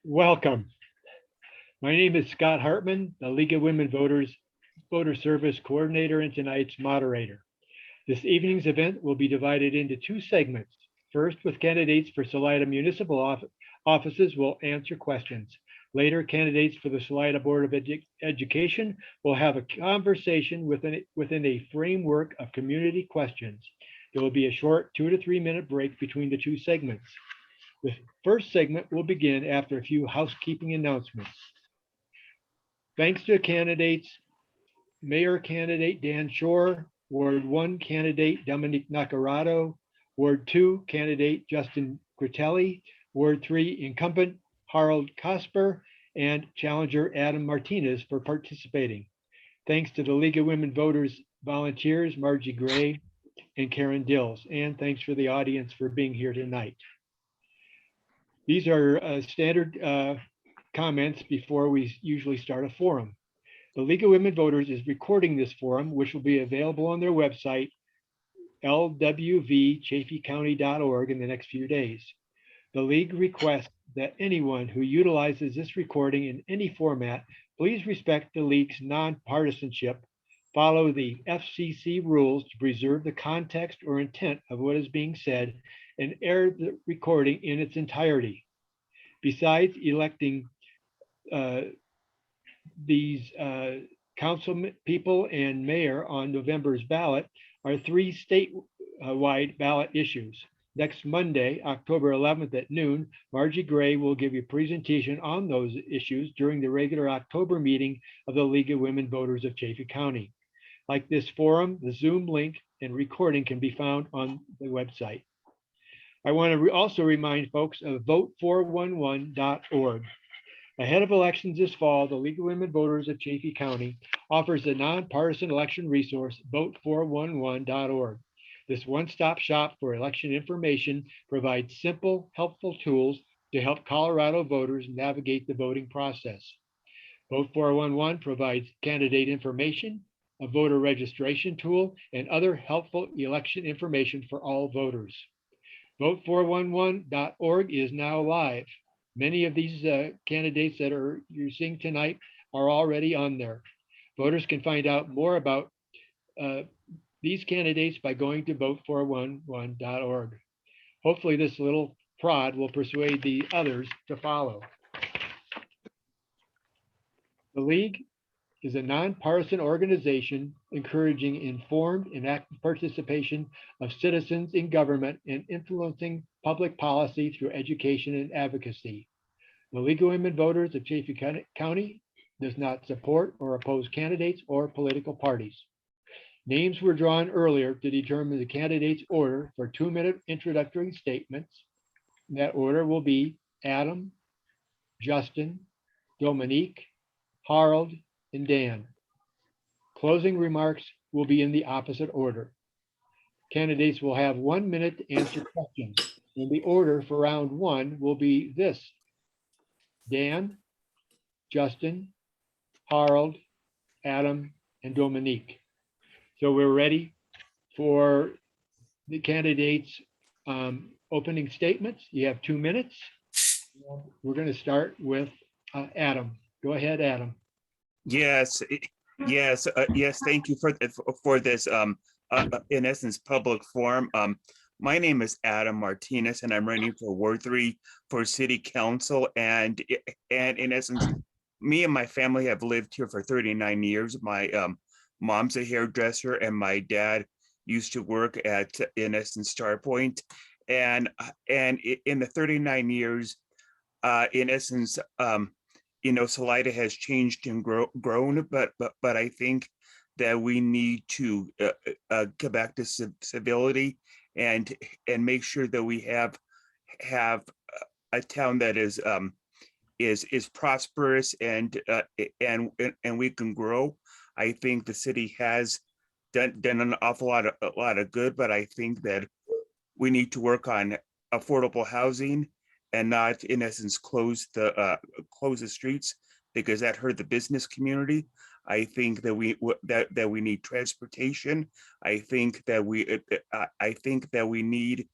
Welcome. My name is Scott Hartman, the League of Women Voters Voter Service Coordinator and tonight's moderator. This evening's event will be divided into two segments. First, with candidates for Salida municipal offices will answer questions. Later, candidates for the Salida Board of Education will have a conversation within a framework of community questions. There will be a short 2 to 3 minute break between the two segments. The first segment will begin after a few housekeeping announcements. Thanks to candidates, Mayor candidate Dan Shore, Ward 1 candidate Dominic Nacarado, Ward 2 candidate Justin Gritelli, Ward 3 incumbent Harold Kasper, and challenger Adam Martinez for participating. Thanks to the League of Women Voters volunteers, Margie Gray and Karen Dills, and thanks for the audience for being here tonight. These are standard comments before we usually start a forum. The League of Women Voters is recording this forum, which will be available on their website, lwvchaffeecounty.org, in the next few days. The League requests that anyone who utilizes this recording in any format, please respect the League's nonpartisanship, follow the FCC rules to preserve the context or intent of what is being said, and air the recording in its entirety. Besides electing these council people and mayor on November's ballot are three statewide ballot issues. Next Monday, October 11th at noon, Margie Gray will give a presentation on those issues during the regular October meeting of the League of Women Voters of Chaffee County. Like this forum, the Zoom link and recording can be found on the website. I want to also remind folks of vote411.org. Ahead of elections this fall, the League of Women Voters of Chaffee County offers a nonpartisan election resource, vote411.org. This one-stop shop for election information provides simple, helpful tools to help Colorado voters navigate the voting process. Vote 411 provides candidate information, a voter registration tool, and other helpful election information for all voters. Vote411.org is now live. Many of these candidates that you're seeing tonight are already on there. Voters can find out more about these candidates by going to vote411.org. Hopefully this little prod will persuade the others to follow. The League is a nonpartisan organization encouraging informed and active participation of citizens in government and influencing public policy through education and advocacy. The League of Women Voters of Chaffee County does not support or oppose candidates or political parties. Names were drawn earlier to determine the candidates' order for 2-minute introductory statements. That order will be Adam, Justin, Dominique, Harold, and Dan. Closing remarks will be in the opposite order. Candidates will have 1 minute to answer questions, and the order for round one will be this: Dan, Justin, Harold, Adam, and Dominique. So we're ready for the candidates' opening statements. You have 2 minutes. We're going to start with Adam. Go ahead, Adam. Yes. Thank you for this, in essence, public forum. My name is Adam Martinez, and I'm running for Ward 3 for City Council. And in essence, me and my family have lived here for 39 years. My mom's a hairdresser, and my dad used to work at, in essence, Starpoint. And in the 39 years, in essence, Salida has changed and grown, but I think that we need to get back to civility and make sure that we have a town that is prosperous and we can grow. I think the city has done an awful lot of good, but I think that we need to work on affordable housing and not, in essence, close the streets, because that hurt the business community. I think that we need transportation. I think that we need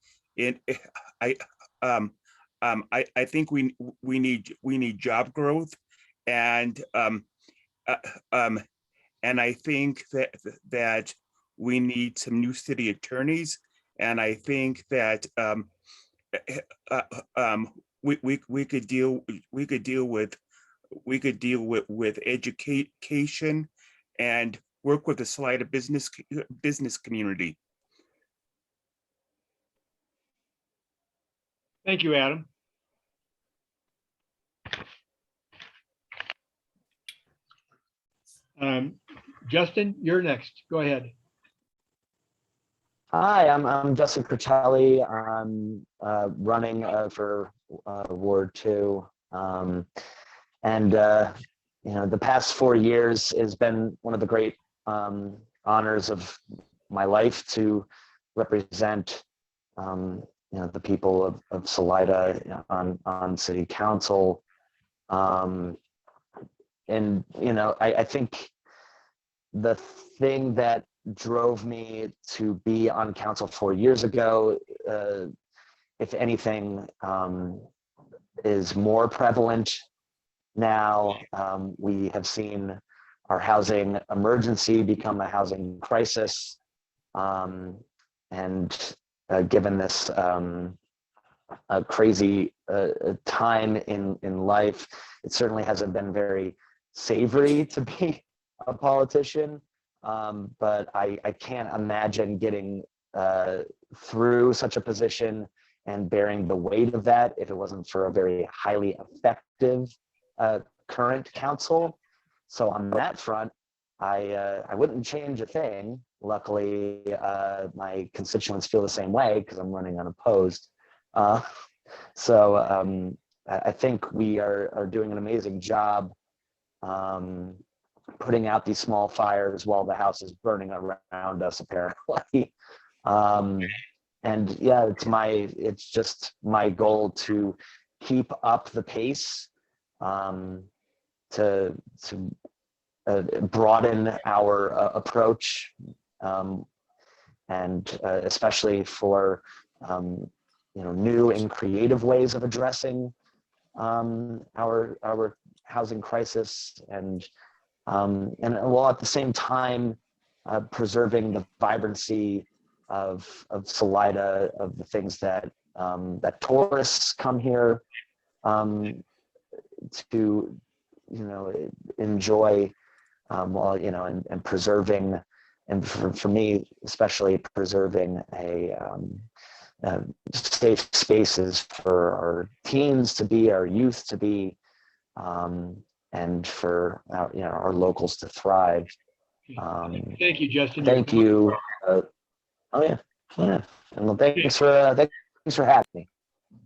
I think we need job growth, and uh, um, and I think that we need some new city attorneys, and I think that uh, um, we could deal with education and work with the Salida business community. Thank you, Adam. Justin, you're next. Go ahead. Hi, I'm Justin Critelli. I'm running for Ward 2. And the past 4 years has been one of the great honors of my life to represent the people of Salida on city council. I think the thing that drove me to be on council 4 years ago, if anything, is more prevalent now. We have seen our housing emergency become a housing crisis. And given this crazy time in life, it certainly hasn't been very savory to be a politician. But I can't imagine getting through such a position and bearing the weight of that if it wasn't for a very highly effective current council. So on that front, I wouldn't change a thing. Luckily, my constituents feel the same way because I'm running unopposed. So I think we are doing an amazing job putting out these small fires while the house is burning around us, apparently. And yeah, it's just my goal to keep up the pace, to broaden our approach, and especially for new and creative ways of addressing our housing crisis, and while at the same time preserving the vibrancy of Salida, of the things that that tourists come here to enjoy, and preserving, and for me especially, preserving safe spaces for our teens to be, our youth to be, and for our locals to thrive. Thank you, Justin. Thank you. Oh yeah. And well, thanks for having me.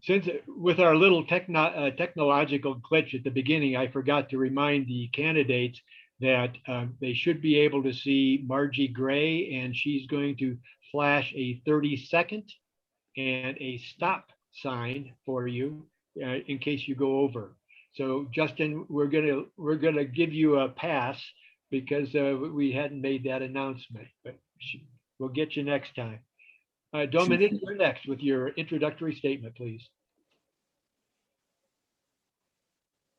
Since with our little technological glitch at the beginning, I forgot to remind the candidates that they should be able to see Margie Gray, and she's going to flash a 30-second and a stop sign for you in case you go over. So Justin, we're gonna give you a pass because we hadn't made that announcement, but we'll get you next time. Dominique, you're next with your introductory statement, please.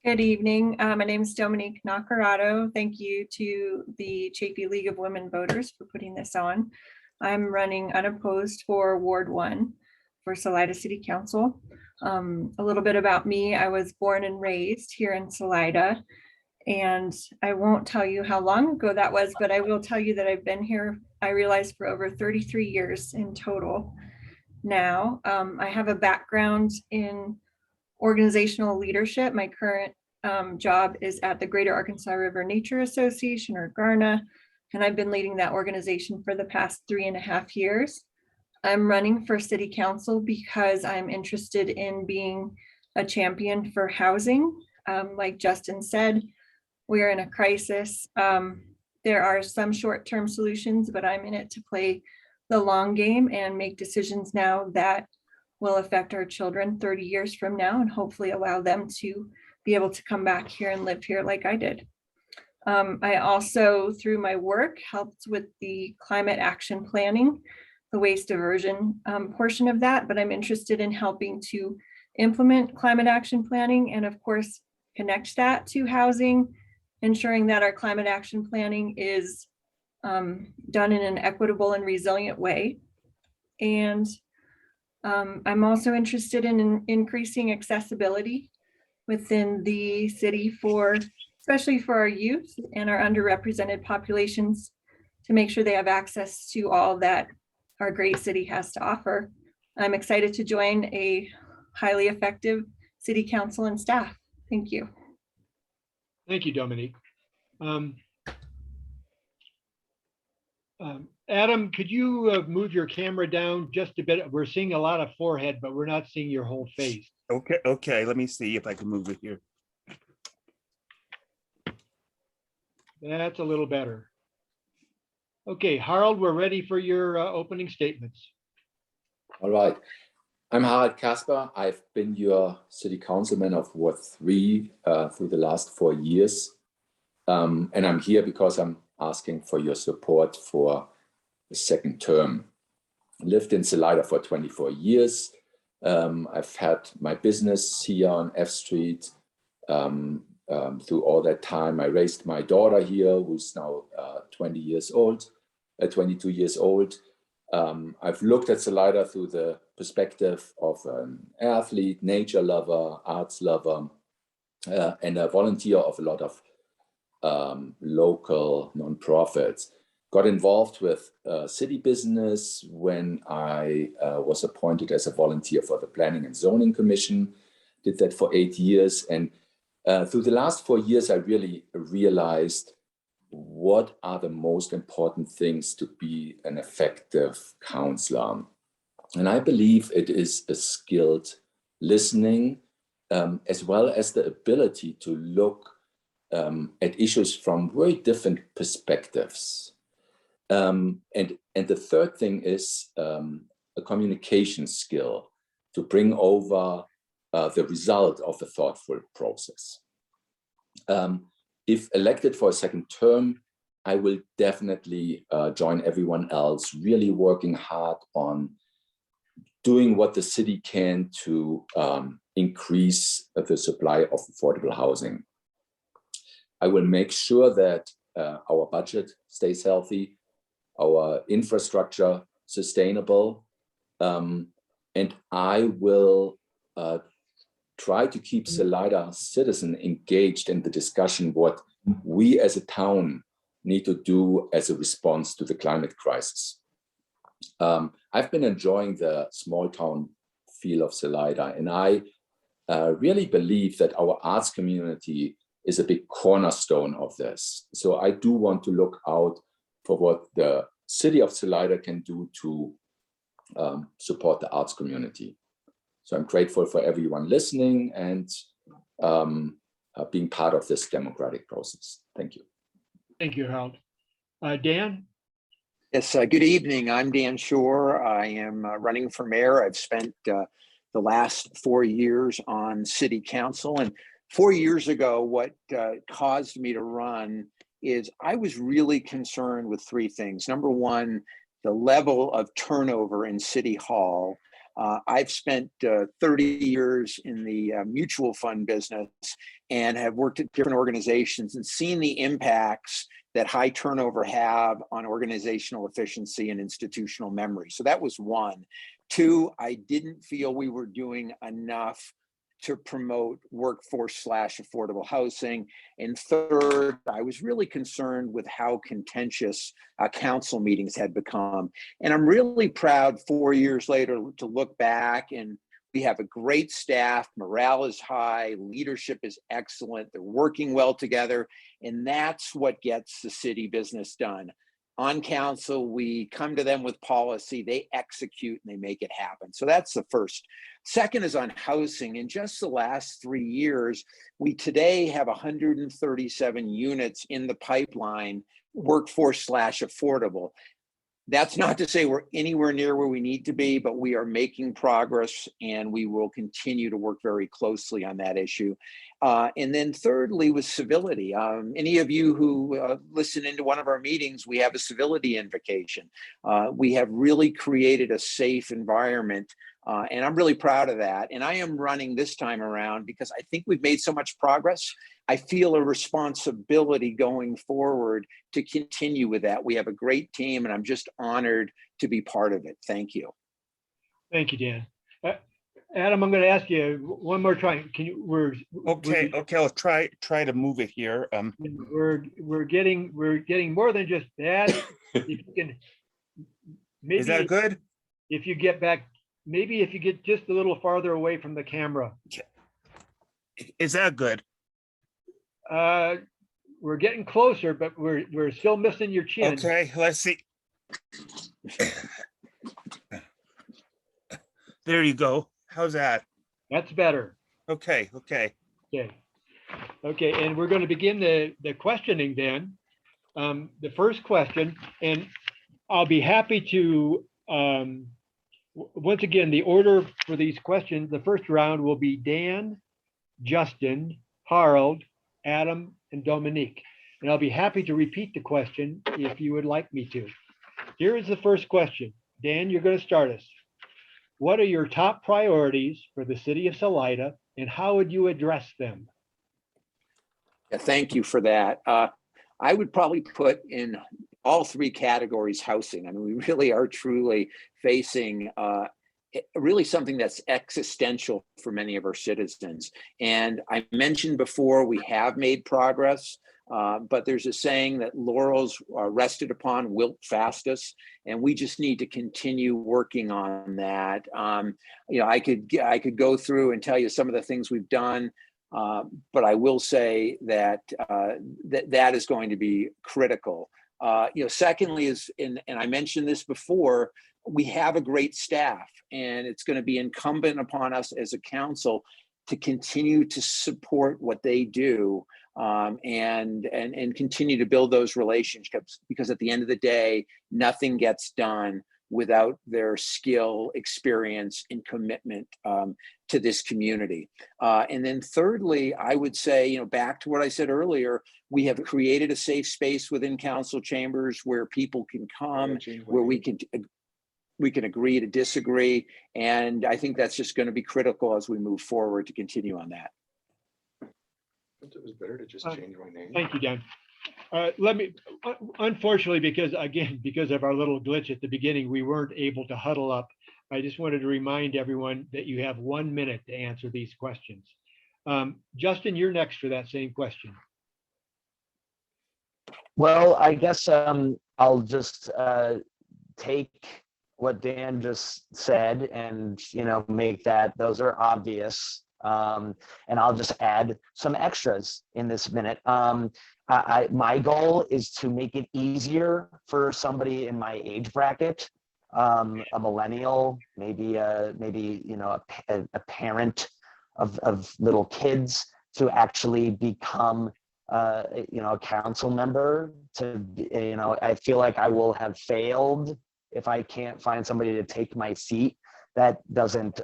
Good evening. My name is Dominique Nacarado. Thank you to the Chafee League of Women Voters for putting this on. I'm running unopposed for Ward 1 for Salida City Council. A little bit about me. I was born and raised here in Salida, and I won't tell you how long ago that was, but I will tell you that I've been here, I realize, for over 33 years in total now. I have a background in organizational leadership. My current job is at the Greater Arkansas River Nature Association, or GARNA, and I've been leading that organization for the past 3.5 years. I'm running for city council because I'm interested in being a champion for housing. Like Justin said, we are in a crisis. There are some short-term solutions, but I'm in it to play the long game and make decisions now that will affect our children 30 years from now, and hopefully allow them to be able to come back here and live here like I did. I also, through my work, helped with the climate action planning, the waste diversion portion of that, but I'm interested in helping to implement climate action planning, and of course, connect that to housing, ensuring that our climate action planning is done in an equitable and resilient way. And I'm also interested in increasing accessibility within the city for, especially for our youth and our underrepresented populations, to make sure they have access to all that our great city has to offer. I'm excited to join a highly effective city council and staff. Thank you. Thank you, Dominique. Adam, could you move your camera down just a bit? We're seeing a lot of forehead, but we're not seeing your whole face. Okay, let me see if I can move it here. That's a little better. Okay, Harold, we're ready for your opening statements. All right. I'm Harald Kasper. I've been your city councilman of Ward 3 through the last 4 years. And I'm here because I'm asking for your support for the second term. I lived in Salida for 24 years. I've had my business here on F Street. Through all that time, I raised my daughter here, who's now 22 years old. I've looked at Salida through the perspective of an athlete, nature lover, arts lover, and a volunteer of a lot of local nonprofits. Got involved with city business when I was appointed as a volunteer for the Planning and Zoning Commission. Did that for 8 years. And through the last 4 years, I really realized what are the most important things to be an effective counselor. And I believe it is a skilled listening, as well as the ability to look at issues from very different perspectives. And the third thing is a communication skill to bring over the result of a thoughtful process. If elected for a second term, I will definitely join everyone else, really working hard on doing what the city can to increase the supply of affordable housing. I will make sure that our budget stays healthy, our infrastructure sustainable, and I will try to keep Salida citizen engaged in the discussion what we as a town need to do as a response to the climate crisis. I've been enjoying the small town feel of Salida, and I really believe that our arts community is a big cornerstone of this. So I do want to look out for what the city of Salida can do to support the arts community. So I'm grateful for everyone listening and being part of this democratic process. Thank you. Thank you, Harold. Dan? Yes, good evening. I'm Dan Shore. I am running for mayor. I've spent the last 4 years on city council. And 4 years ago, what caused me to run is I was really concerned with 3 things. Number one, the level of turnover in City Hall. I've spent 30 years in the mutual fund business and have worked at different organizations and seen the impacts that high turnover have on organizational efficiency and institutional memory. So that was 1. 2, I didn't feel we were doing enough to promote workforce/affordable housing. And 3rd, I was really concerned with how contentious council meetings had become. And I'm really proud 4 years later to look back, and we have a great staff, morale is high, leadership is excellent, they're working well together, and that's what gets the city business done. On council, we come to them with policy, they execute and they make it happen. So that's the first. Second is on housing. In just the last 3 years, we today have 137 units in the pipeline, workforce/affordable. That's not to say we're anywhere near where we need to be, but we are making progress, and we will continue to work very closely on that issue. And then thirdly was civility. Any of you who listen into one of our meetings, we have a civility invocation. We have really created a safe environment, and I'm really proud of that. And I am running this time around because I think we've made so much progress. I feel a responsibility going forward to continue with that. We have a great team, and I'm just honored to be part of it. Thank you. Thank you, Dan. Adam, I'm going to ask you one more try. Can you? Okay, I'll try to move it here. We're getting more than just that. If you can, maybe Is that good? if you get back, maybe if you get just a little farther away from the camera. Is that good? We're getting closer, but we're still missing your chin. Okay, let's see. There you go. How's that? That's better. Okay. Okay. Okay, and we're going to begin the questioning then. The first question, and I'll be happy to, once again, the order for these questions, the first round will be Dan, Justin, Harold, Adam, and Dominique. And I'll be happy to repeat the question if you would like me to. Here is the first question. Dan, you're going to start us. What are your top priorities for the city of Salida, and how would you address them? Yeah, thank you for that. I would probably put in all three categories housing. I mean, we really are truly facing really something that's existential for many of our citizens. And I mentioned before, we have made progress, but there's a saying that laurels rested upon wilt fastest, and we just need to continue working on that. I could go through and tell you some of the things we've done, but I will say that that is going to be critical. Secondly is, and I mentioned this before, we have a great staff, and it's going to be incumbent upon us as a council to continue to support what they do, and continue to build those relationships, because at the end of the day, nothing gets done without their skill, experience, and commitment to this community. And then thirdly, I would say, back to what I said earlier, we have created a safe space within council chambers where people can come, where we can agree to disagree. And I think that's just going to be critical as we move forward to continue on that. It was better to just change my name. Thank you, Dan. Let me, unfortunately, because of our little glitch at the beginning, we weren't able to huddle up. I just wanted to remind everyone that you have 1 minute to answer these questions. Justin, you're next for that same question. Well, I guess I'll just take what Dan just said and, make that those are obvious. And I'll just add some extras in this minute. My goal is to make it easier for somebody in my age bracket, a millennial, maybe a parent of little kids, to actually become a council member. I feel like I will have failed if I can't find somebody to take my seat that doesn't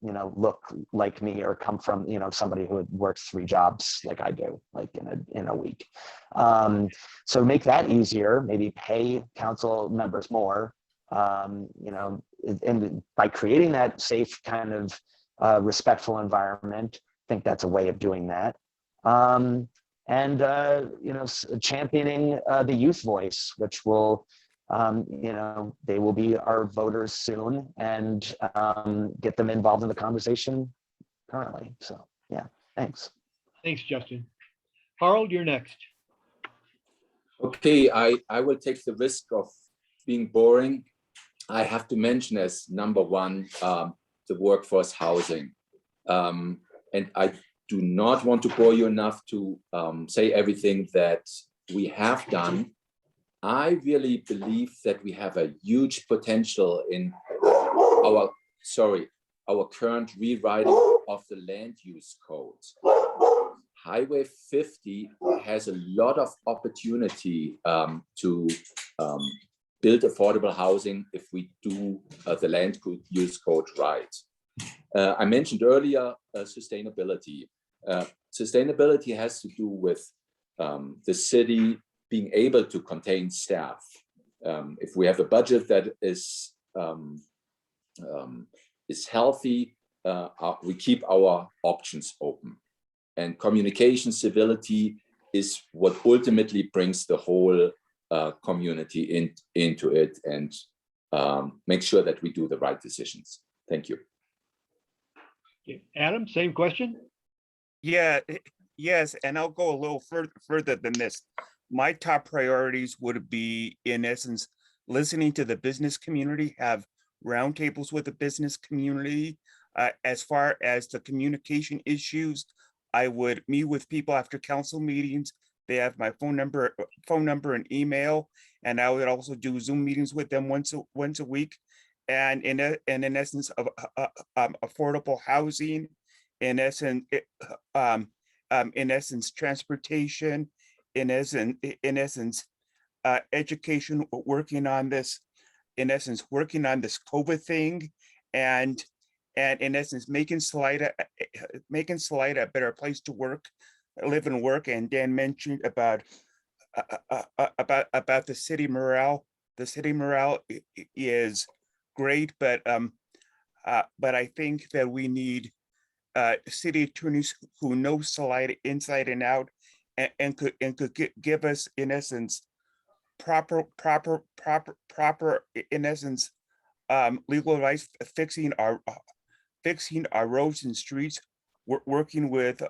look like me or come from somebody who works 3 jobs like I do, like in a week. So make that easier, maybe pay council members more, and by creating that safe kind of respectful environment. I think that's a way of doing that. And championing the youth voice, which will they will be our voters soon, and get them involved in the conversation currently. So yeah, thanks. Thanks, Justin. Harold, you're next. Okay, I will take the risk of being boring. I have to mention as number one, the workforce housing. And I do not want to bore you enough to say everything that we have done. I really believe that we have a huge potential in our current rewriting of the land use code. Highway 50 has a lot of opportunity to build affordable housing if we do the land use code right. I mentioned earlier sustainability. Sustainability has to do with the city being able to contain staff. If we have a budget that is healthy, we keep our options open. And communication civility is what ultimately brings the whole community into it and make sure that we do the right decisions. Thank you. Okay. Adam, same question? Yeah, yes, and I'll go a little further than this. My top priorities would be, in essence, listening to the business community, have roundtables with the business community. As far as the communication issues, I would meet with people after council meetings. They have my phone number and email, and I would also do Zoom meetings with them once a week. And in essence of affordable housing, in essence transportation, in essence education, working on this COVID thing, and in essence making Salida a better place to work, live and work. And Dan mentioned about the city morale. The city morale is great, but I think that we need city attorneys who know Salida inside and out, and could give us, in essence, proper in essence legal advice, fixing our roads and streets, working with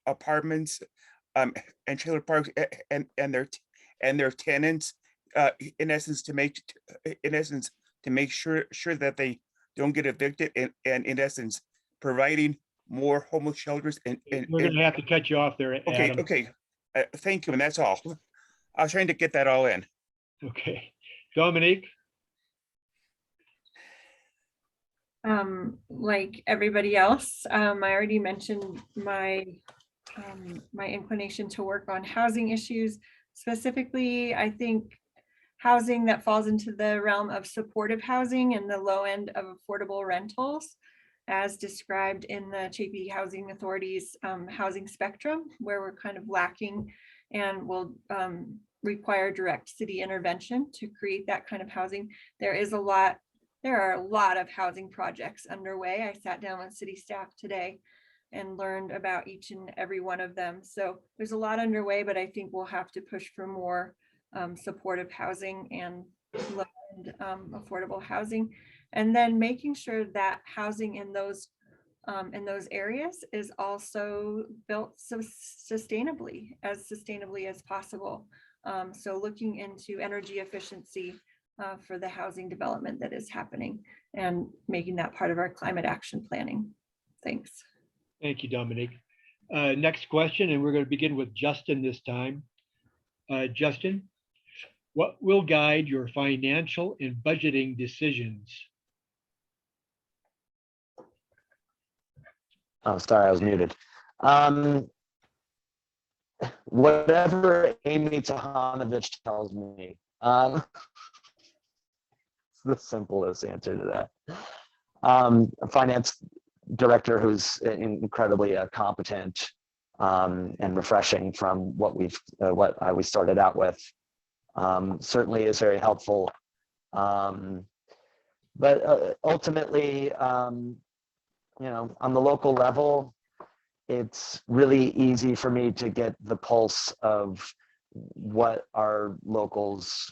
apartments and trailer parks and their tenants, in essence to make sure that they don't get evicted, and in essence providing more homeless shelters. And We're going to have to cut you off there, Adam. Okay, thank you, and that's all. I was trying to get that all in. Okay, Dominique. Like everybody else, I already mentioned my inclination to work on housing issues. Specifically, I think housing that falls into the realm of supportive housing and the low end of affordable rentals, as described in the Chapey Housing Authority's housing spectrum, where we're kind of lacking and will require direct city intervention to create that kind of housing. There are a lot of housing projects underway. I sat down with city staff today and learned about each and every one of them. So there's a lot underway, but I think we'll have to push for more supportive housing and low-end affordable housing, and then making sure that housing in those areas is also built so sustainably as possible. So looking into energy efficiency for the housing development that is happening and making that part of our climate action planning. Thanks. Thank you, Dominique. Next question, and we're going to begin with Justin this time. Justin, what will guide your financial and budgeting decisions? Oh, sorry, I was muted. Whatever Amy Tahanovich tells me. It's the simplest answer to that. A finance director who's incredibly competent and refreshing from what we started out with. Certainly is very helpful. But ultimately, on the local level, it's really easy for me to get the pulse of what our locals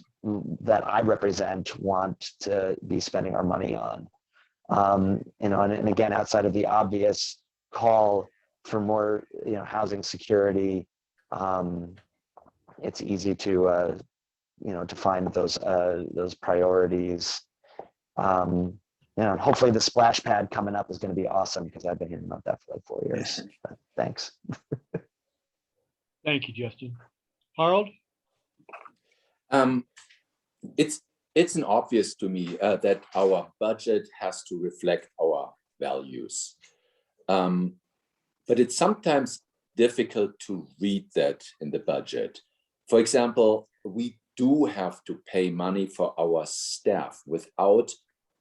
that I represent want to be spending our money on. And again, outside of the obvious call for more, housing security, it's easy to find those priorities. Hopefully the splash pad coming up is going to be awesome, because I've been hearing about that for like 4 years. But thanks. Thank you, Justin. Harold? It's an obvious to me that our budget has to reflect our values. But it's sometimes difficult to read that in the budget. For example, we do have to pay money for our staff. Without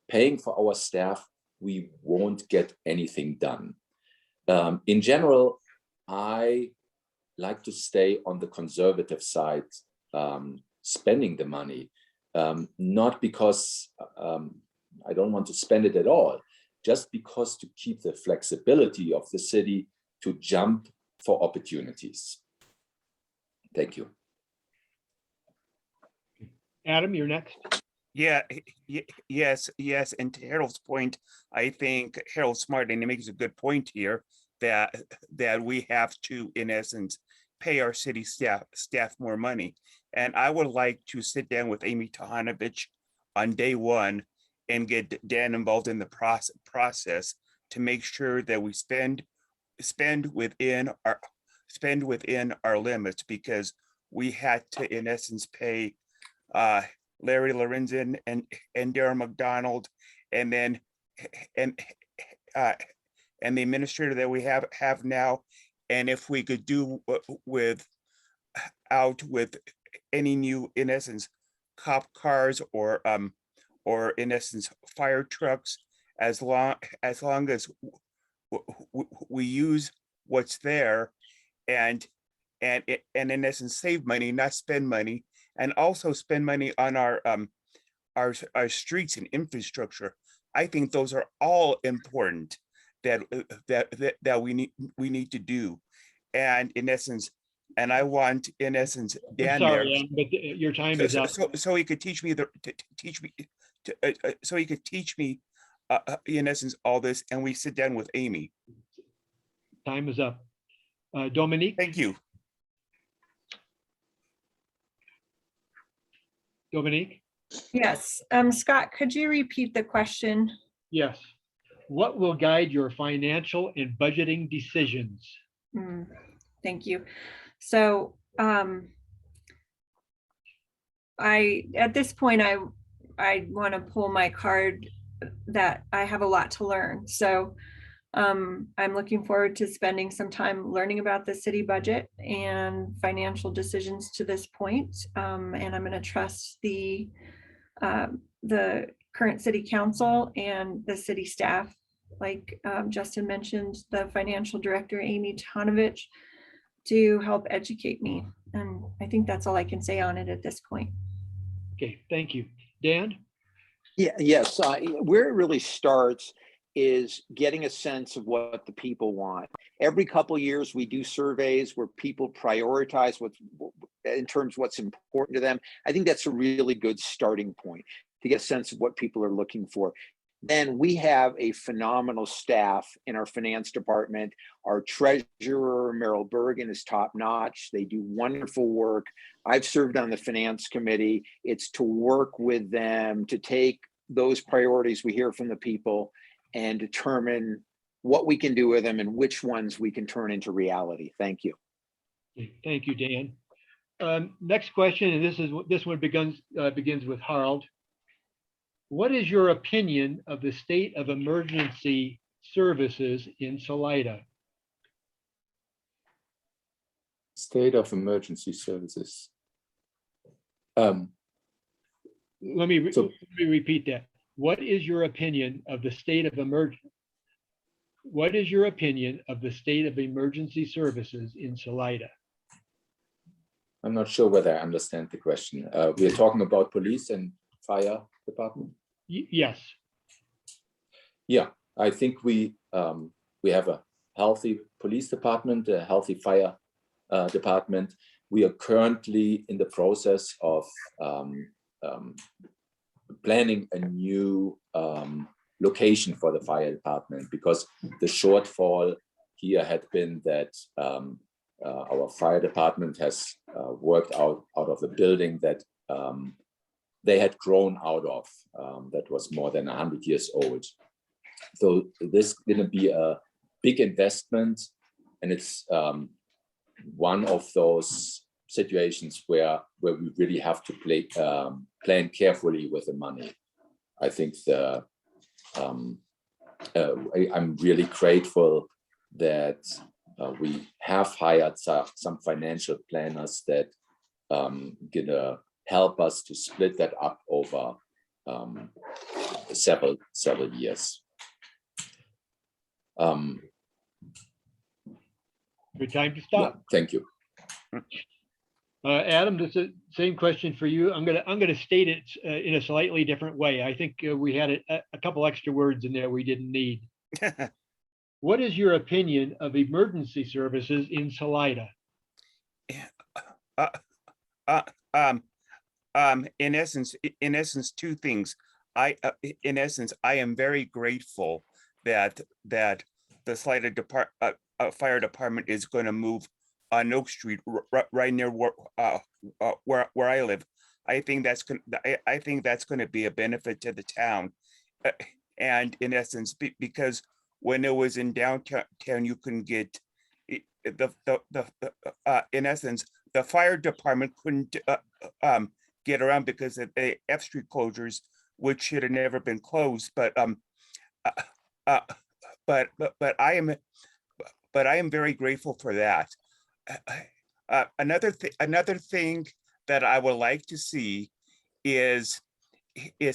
paying for our staff, we won't get anything done. In general, I like to stay on the conservative side, spending the money, not because I don't want to spend it at all, just because to keep the flexibility of the city to jump for opportunities. Thank you. Adam, you're next. Yeah, yes. And to Harold's point, I think Harold's smart and he makes a good point here that we have to, in essence, pay our city staff more money. And I would like to sit down with Amy Tahanovich on day one and get Dan involved in the process to make sure that we spend within our limits, because we had to, in essence, pay Larry Lorenzen and Darren McDonald, and then and the administrator that we have now. And if we could do with any new, in essence, cop cars or in essence fire trucks, as long as we use what's there and in essence save money, not spend money, and also spend money on our streets and infrastructure. I think those are all important that we need to do. And in essence, and I want, in essence, I'm Dan sorry, there, Adam, but your time is up. so he could teach me so he could teach me in essence all this, and we sit down with Amy. Time is up. Dominique, Thank you. Dominique, Yes, Scott, could you repeat the question? yes. What will guide your financial and budgeting decisions? Thank you. So at this point, I want to pull my card that I have a lot to learn. So I'm looking forward to spending some time learning about the city budget and financial decisions to this point. And I'm going to trust the current city council and the city staff, like Justin mentioned, the financial director, Amy Tahanovich, to help educate me. And I think that's all I can say on it at this point. Okay, thank you. Dan? Yeah, yes. Where it really starts is getting a sense of what the people want. Every couple of years, we do surveys where people prioritize in terms of what's important to them. I think that's a really good starting point to get a sense of what people are looking for. Then we have a phenomenal staff in our finance department. Our treasurer, Meryl Bergen, is top notch. They do wonderful work. I've served on the finance committee. It's to work with them to take those priorities we hear from the people and determine what we can do with them and which ones we can turn into reality. Thank you. Thank you, Dan. Next question, and this one begins with Harold. What is your opinion of the state of emergency services in Salida? State of emergency services. Let me repeat that. What is your opinion of the state of emergency services in Salida? I'm not sure whether I understand the question. We are talking about police and fire department. Yes. Yeah, I think we have a healthy police department, a healthy fire department. We are currently in the process of planning a new location for the fire department, because the shortfall here had been that our fire department has worked out of a building that they had grown out of, that was more than 100 years old. So this is going to be a big investment, and it's one of those situations where we really have to plan carefully with the money. I think I'm really grateful that We have hired some financial planners that gonna help us to split that up over several years. Good time to Yeah, stop. thank you. Adam, this is the same question for you. I'm gonna state it in a slightly different way. I think we had a couple extra words in there we didn't need. What is your opinion of emergency services in Salida? In essence, two things. In essence, I am very grateful that the Salida Fire Department is going to move on Oak Street, right near where I live. I think that's going to be a benefit to the town, and in essence, because when it was in downtown, you can get in essence, the fire department couldn't get around because of the F Street closures, which should have never been closed. But I am very grateful for that. Another thing that I would like to see is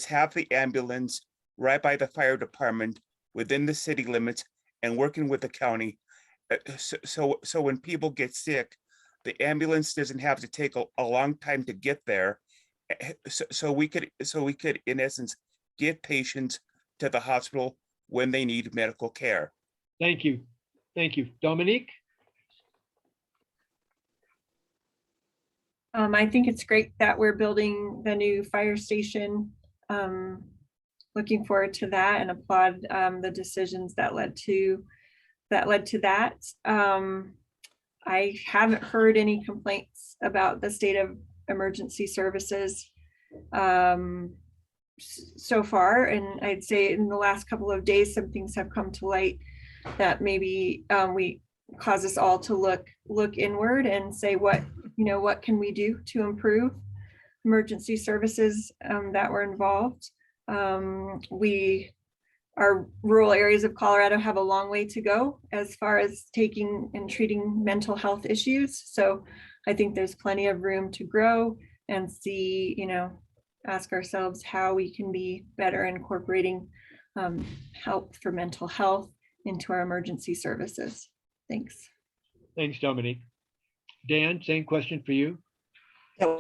have the ambulance right by the fire department within the city limits and working with the county. So when people get sick, the ambulance doesn't have to take a long time to get there. So we could in essence get patients to the hospital when they need medical care. Thank you. Thank you. Dominique? I think it's great that we're building the new fire station. Looking forward to that and applaud the decisions that led to that. I haven't heard any complaints about the state of emergency services so far, and I'd say in the last couple of days some things have come to light that maybe we cause us all to look inward and say what can we do to improve emergency services that were involved. Our rural areas of Colorado have a long way to go as far as taking and treating mental health issues. So I think there's plenty of room to grow and see, ask ourselves how we can be better incorporating help for mental health into our emergency services. Thanks. Thanks, Dominique. Dan, same question for you.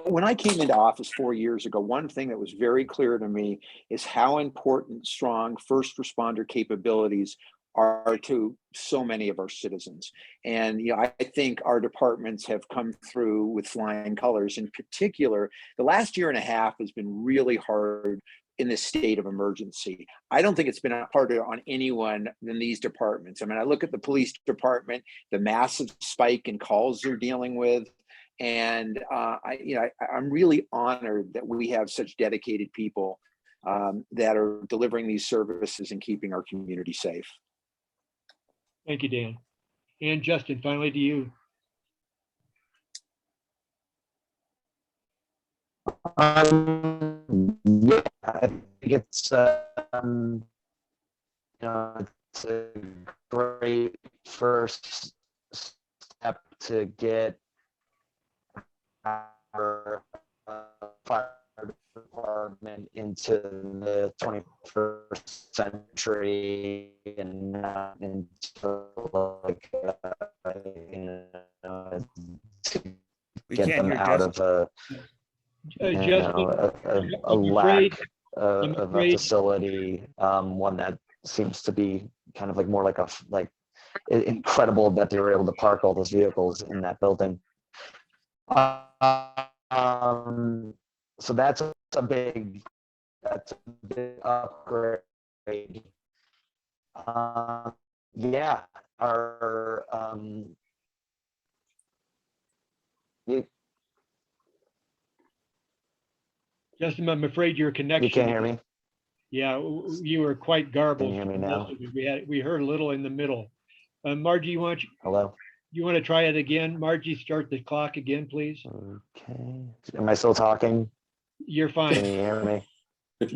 When I came into office 4 years ago, one thing that was very clear to me is how important strong first responder capabilities are to so many of our citizens. And I think our departments have come through with flying colors. In particular, the last year and a half has been really hard in this state of emergency. I don't think it's been harder on anyone than these departments. I mean, I look at the police department, the massive spike in calls they're dealing with. And I'm really honored that we have such dedicated people that are delivering these services and keeping our community safe. Thank you, Dan. And Justin, finally to you. Yeah, I think it's it's a great first step to get our fire department into the 21st century and not into like to get them out of a lack of a facility, one that seems to be kind of like more like incredible that they were able to park all those vehicles in that building. So that's a big upgrade. Yeah, our Justin, I'm afraid your connection. you can't hear me. Yeah, you were quite garbled. Can you hear me now? We heard a little in the middle. Margie, Hello. You want to try it again? Margie, start the clock again, please. Okay. Am I still talking? You're Can fine. you hear me? If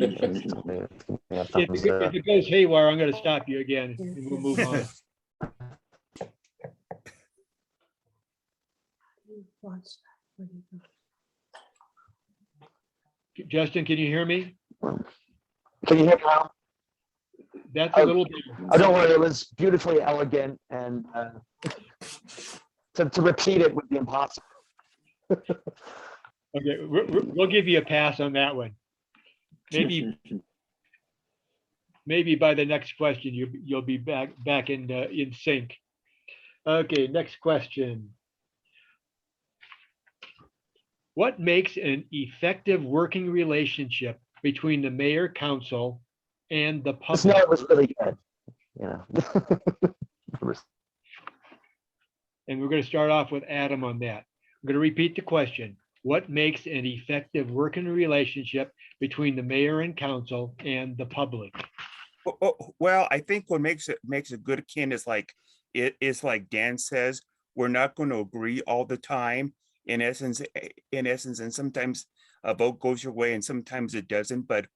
it goes haywire, I'm going to stop you again and we'll move on. Justin, can you hear me? Can you hear me now? That's a little bit. Oh, don't worry, it was beautifully elegant, and to repeat it would be impossible. Okay, we'll give you a pass on that one. Maybe by the next question, you'll be back in sync. Okay, next question. What makes an effective working relationship between the mayor, council, and the This note public? was really good. Yeah. And we're going to start off with Adam on that. I'm going to repeat the question. What makes an effective working relationship between the mayor and council and the public? Well, I think what makes a good kin is like like Dan says, we're not going to agree all the time. In essence, and sometimes a vote goes your way and sometimes it doesn't. But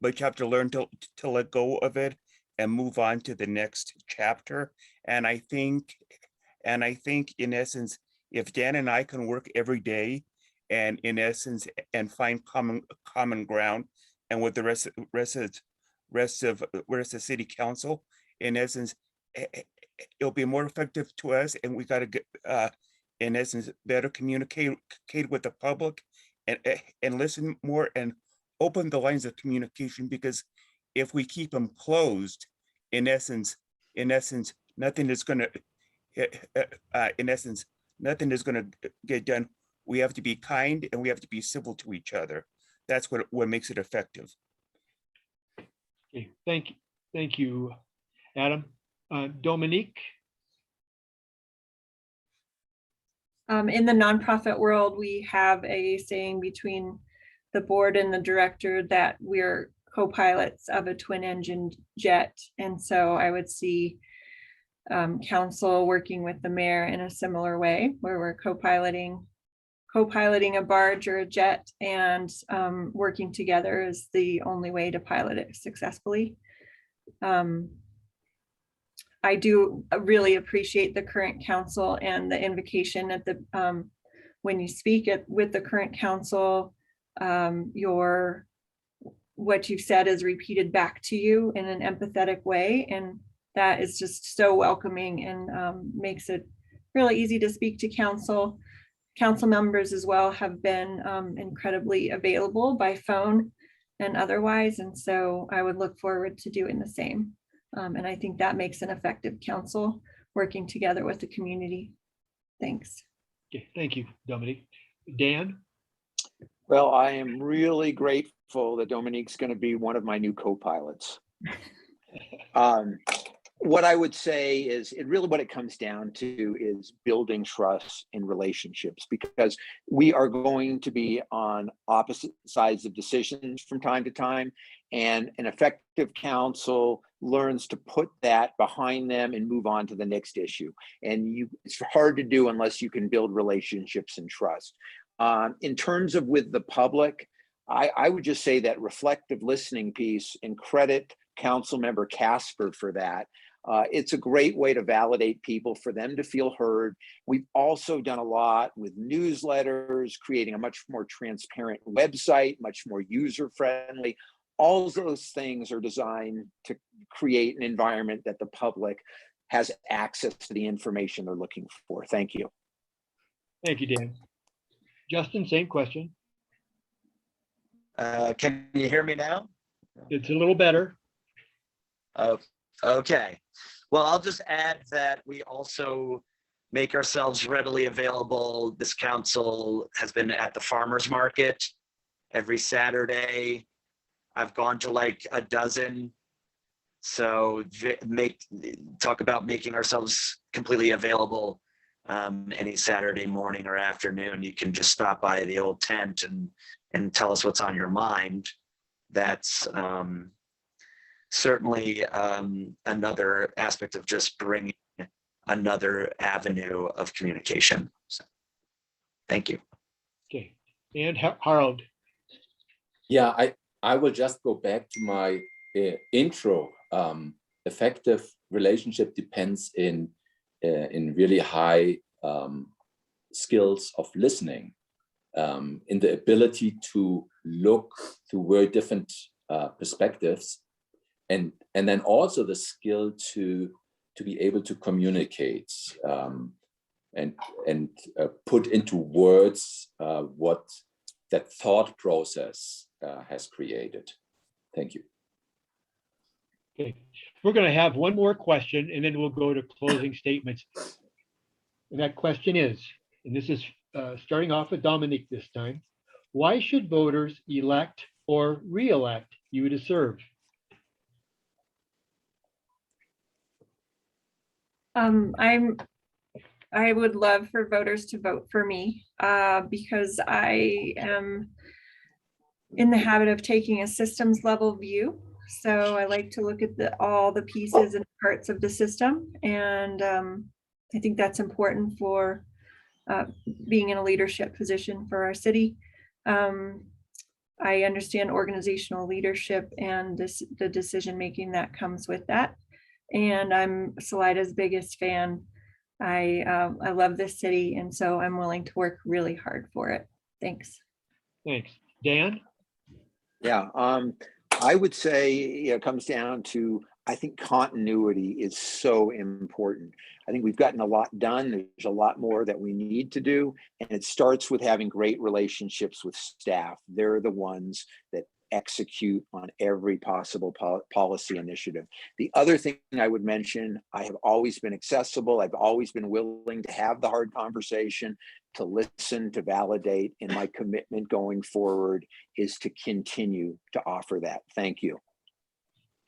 you have to learn to let go of it and move on to the next chapter. And I think in essence, if Dan and I can work every day, and in essence, and find common ground, and with the rest of the city council, in essence, it'll be more effective to us, and we got to get in essence better communicate with the public, and listen more and open the lines of communication, because if we keep them closed, in essence nothing is going to nothing is going to get done. We have to be kind and we have to be civil to each other. That's what makes it effective. Okay, thank you, Adam. Dominique? In the nonprofit world, we have a saying between the board and the director that we're co-pilots of a twin engine jet. And so I would see council working with the mayor in a similar way, where we're co-piloting a barge or a jet, and working together is the only way to pilot it successfully. I do really appreciate the current council and the invocation at the when you speak with the current council, what you've said is repeated back to you in an empathetic way, and that is just so welcoming and makes it really easy to speak to council. Council members as well have been incredibly available by phone and otherwise, and so I would look forward to doing the same. And I think that makes an effective council working together with the community. Thanks. Okay, thank you, Dominique. Dan? Well, I am really grateful that Dominique's going to be one of my new co-pilots. What I would say is what it comes down to is building trust in relationships, because we are going to be on opposite sides of decisions from time to time, and an effective council learns to put that behind them and move on to the next issue. And it's hard to do unless you can build relationships and trust. In terms of with the public, I would just say that reflective listening piece, and credit Council Member Casper for that. It's a great way to validate people, for them to feel heard. We've also done a lot with newsletters, creating a much more transparent website, much more user-friendly. All those things are designed to create an environment that the public has access to the information they're looking for. Thank you. Thank you, Dan. Justin, same question. Can you hear me now? It's a little better. Oh, okay. Well, I'll just add that we also make ourselves readily available. This council has been at the farmers market every Saturday. I've gone to like a dozen. So talk about making ourselves completely available any Saturday morning or afternoon. You can just stop by the old tent and tell us what's on your mind. That's certainly another aspect of just bringing another avenue of communication. So, thank you. Okay, and Harold. Yeah, I will just go back to my intro. Effective relationship depends in really high skills of listening, in the ability to look through very different perspectives, and then also the skill to be able to communicate and put into words what that thought process has created. Thank you. Okay, we're going to have one more question and then we'll go to closing statements. And that question is, and this is starting off with Dominique this time, why should voters elect or re-elect you to serve? I would love for voters to vote for me because I am in the habit of taking a systems level view. So I like to look at all the pieces and parts of the system. And I think that's important for being in a leadership position for our city. I understand organizational leadership and the decision-making that comes with that. And I'm Salida's biggest fan. I love this city, and so I'm willing to work really hard for it. Thanks. Thanks. Dan? Yeah, I would say it comes down to, I think continuity is so important. I think we've gotten a lot done. There's a lot more that we need to do. And it starts with having great relationships with staff. They're the ones that execute on every possible policy initiative. The other thing I would mention, I have always been accessible. I've always been willing to have the hard conversation, to listen, to validate, and my commitment going forward is to continue to offer that. Thank you.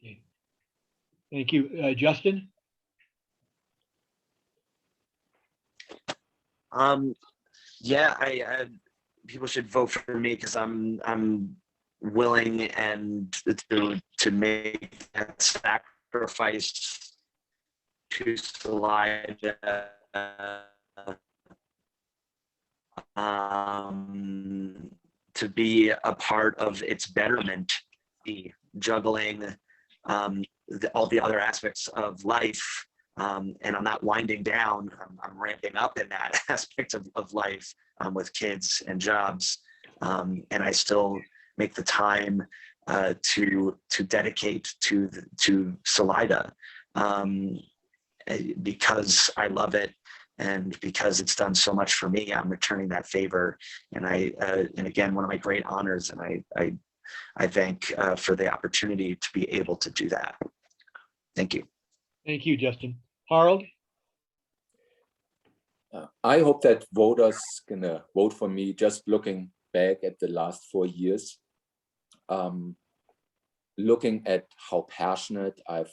Okay. Thank you. Justin? Yeah, I people should vote for me because I'm willing and to make that sacrifice to Salida, to be a part of its betterment, the juggling all the other aspects of life. And I'm not winding down, I'm ramping up in that aspect of life with kids and jobs. And I still make the time to dedicate to Salida because I love it and because it's done so much for me. I'm returning that favor, and and again, one of my great honors, and I thank for the opportunity to be able to do that. Thank you. Thank you, Justin. Harold? I hope that voters gonna vote for me. Just looking back at the last 4 years, looking at how passionate I've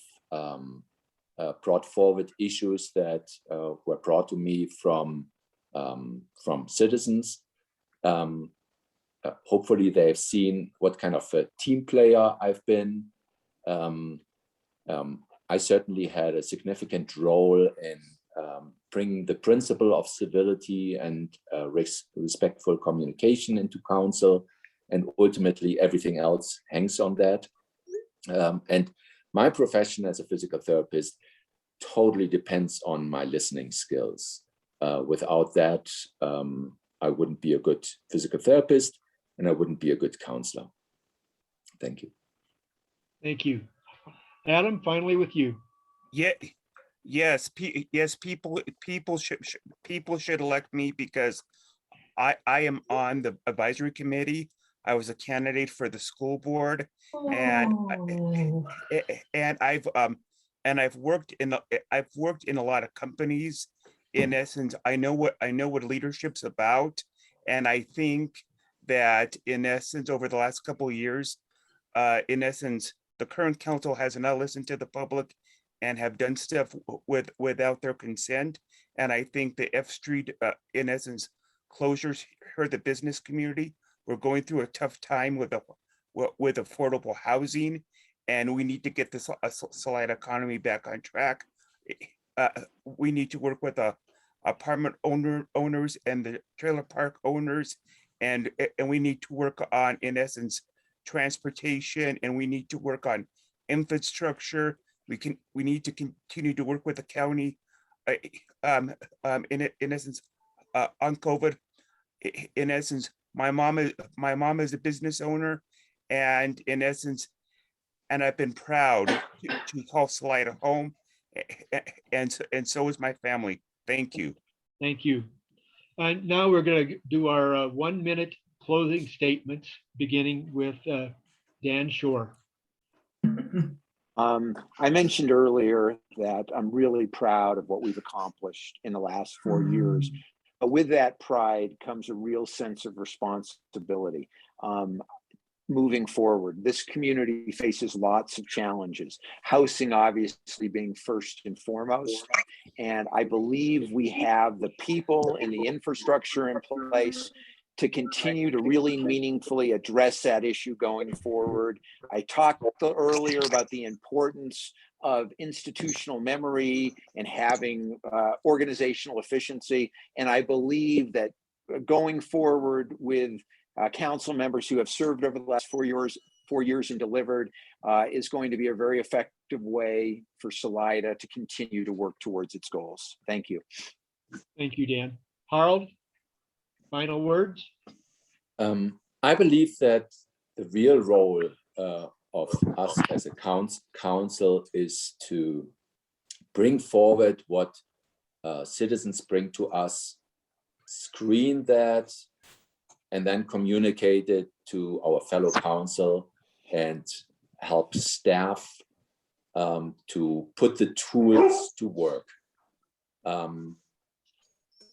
brought forward issues that were brought to me from citizens. Hopefully they've seen what kind of a team player I've been. I certainly had a significant role in bringing the principle of civility and respectful communication into council, and ultimately everything else hangs on that. And my profession as a physical therapist totally depends on my listening skills. Without that, I wouldn't be a good physical therapist, and I wouldn't be a good counselor. Thank you. Thank you. Adam, finally with you. Yeah, yes, people should elect me because I am on the advisory committee. I was a candidate for the school board, and I've worked in a lot of companies. In essence, I know what leadership's about, and I think that in essence, over the last couple of years, in essence, the current council has not listened to the public and have done stuff without their consent. And I think the F Street, in essence, closures hurt the business community. We're going through a tough time with affordable housing, and we need to get this Salida economy back on track. We need to work with the apartment owners and the trailer park owners, and we need to work on, in essence, transportation, and we need to work on infrastructure. We need to continue to work with the county, in essence, on COVID. In essence, my mom is a business owner, and in essence, and I've been proud to call Salida home, and so is my family. Thank you. Thank you. Now we're going to do our 1-minute closing statements, beginning with Dan Shore. I mentioned earlier that I'm really proud of what we've accomplished in the last 4 years. But with that pride comes a real sense of responsibility. Moving forward, this community faces lots of challenges, housing obviously being first and foremost. And I believe we have the people and the infrastructure in place to continue to really meaningfully address that issue going forward. I talked earlier about the importance of institutional memory and having organizational efficiency. And I believe that going forward with council members who have served over the last 4 years and delivered is going to be a very effective way for Salida to continue to work towards its goals. Thank you. Thank you, Dan. Harold, final words? I believe that the real role of us as a council is to bring forward what citizens bring to us, screen that, and then communicate it to our fellow council and help staff to put the tools to work.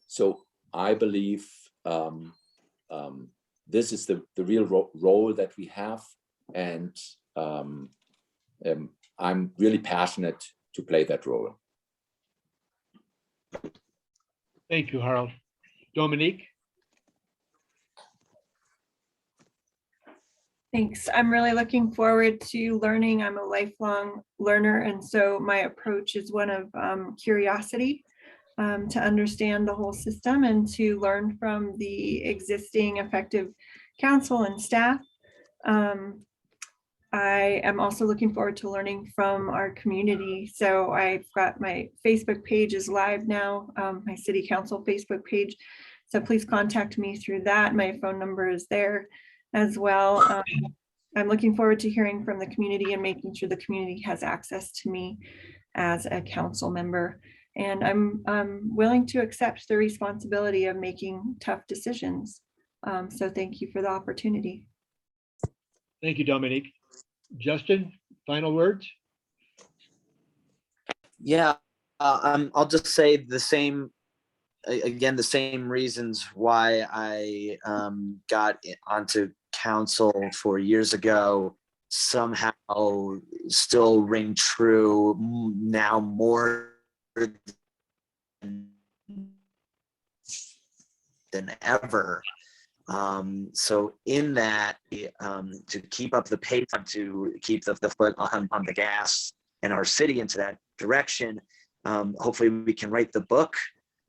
So I believe this is the real role that we have, and I'm really passionate to play that role. Thank you, Harold. Dominique? Thanks. I'm really looking forward to learning. I'm a lifelong learner, and so my approach is one of curiosity, to understand the whole system and to learn from the existing effective council and staff. I am also looking forward to learning from our community. So I've got my Facebook page is live now, my city council Facebook page. So please contact me through that. My phone number is there as well. I'm looking forward to hearing from the community and making sure the community has access to me as a council member. And I'm willing to accept the responsibility of making tough decisions. So thank you for the opportunity. Thank you, Dominique. Justin, final words? Yeah, I'll just say the same, again, the same reasons why I got onto council 4 years ago somehow still ring true now more than ever. So in that, to keep up the pace, to keep the foot on the gas in our city into that direction, hopefully we can write the book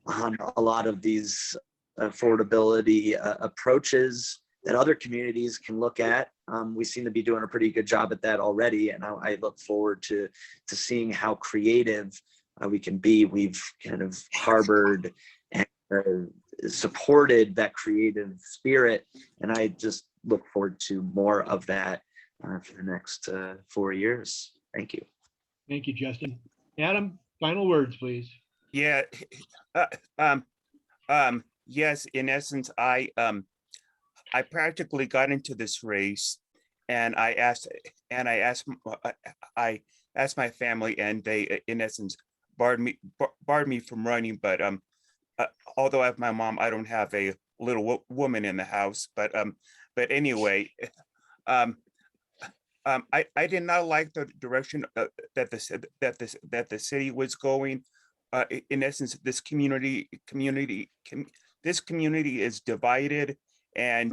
on a lot of these affordability approaches that other communities can look at. We seem to be doing a pretty good job at that already, and I look forward to seeing how creative we can be. We've kind of harbored and supported that creative spirit, and I just look forward to more of that for the next 4 years. Thank you. Thank you, Justin. Adam, final words, please. Yeah. Yes, in essence, I practically got into this race, and I asked my family, and they, in essence, barred me from running. But although I have my mom, I don't have a little woman in the house. But anyway, I did not like the direction that the city was going. In essence, this community is divided, and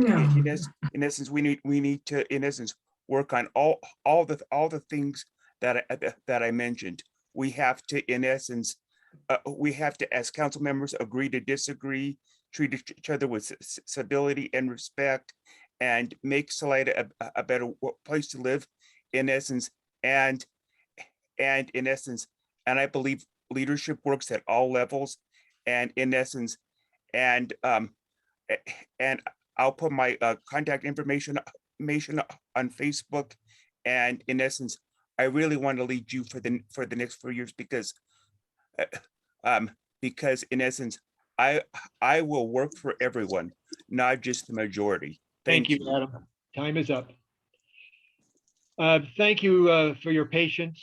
in essence, we need to, in essence, work on all the things that I mentioned. We have to, in essence, as council members, agree to disagree, treat each other with civility and respect, and make Salida a better place to live, in essence. And in essence, and I believe leadership works at all levels, and in essence, and and I'll put my contact information on Facebook. And in essence, I really want to lead you for the next 4 years because in essence, I will work for everyone, not just the majority. Thank you, Adam. Time is up. Thank you for your patience,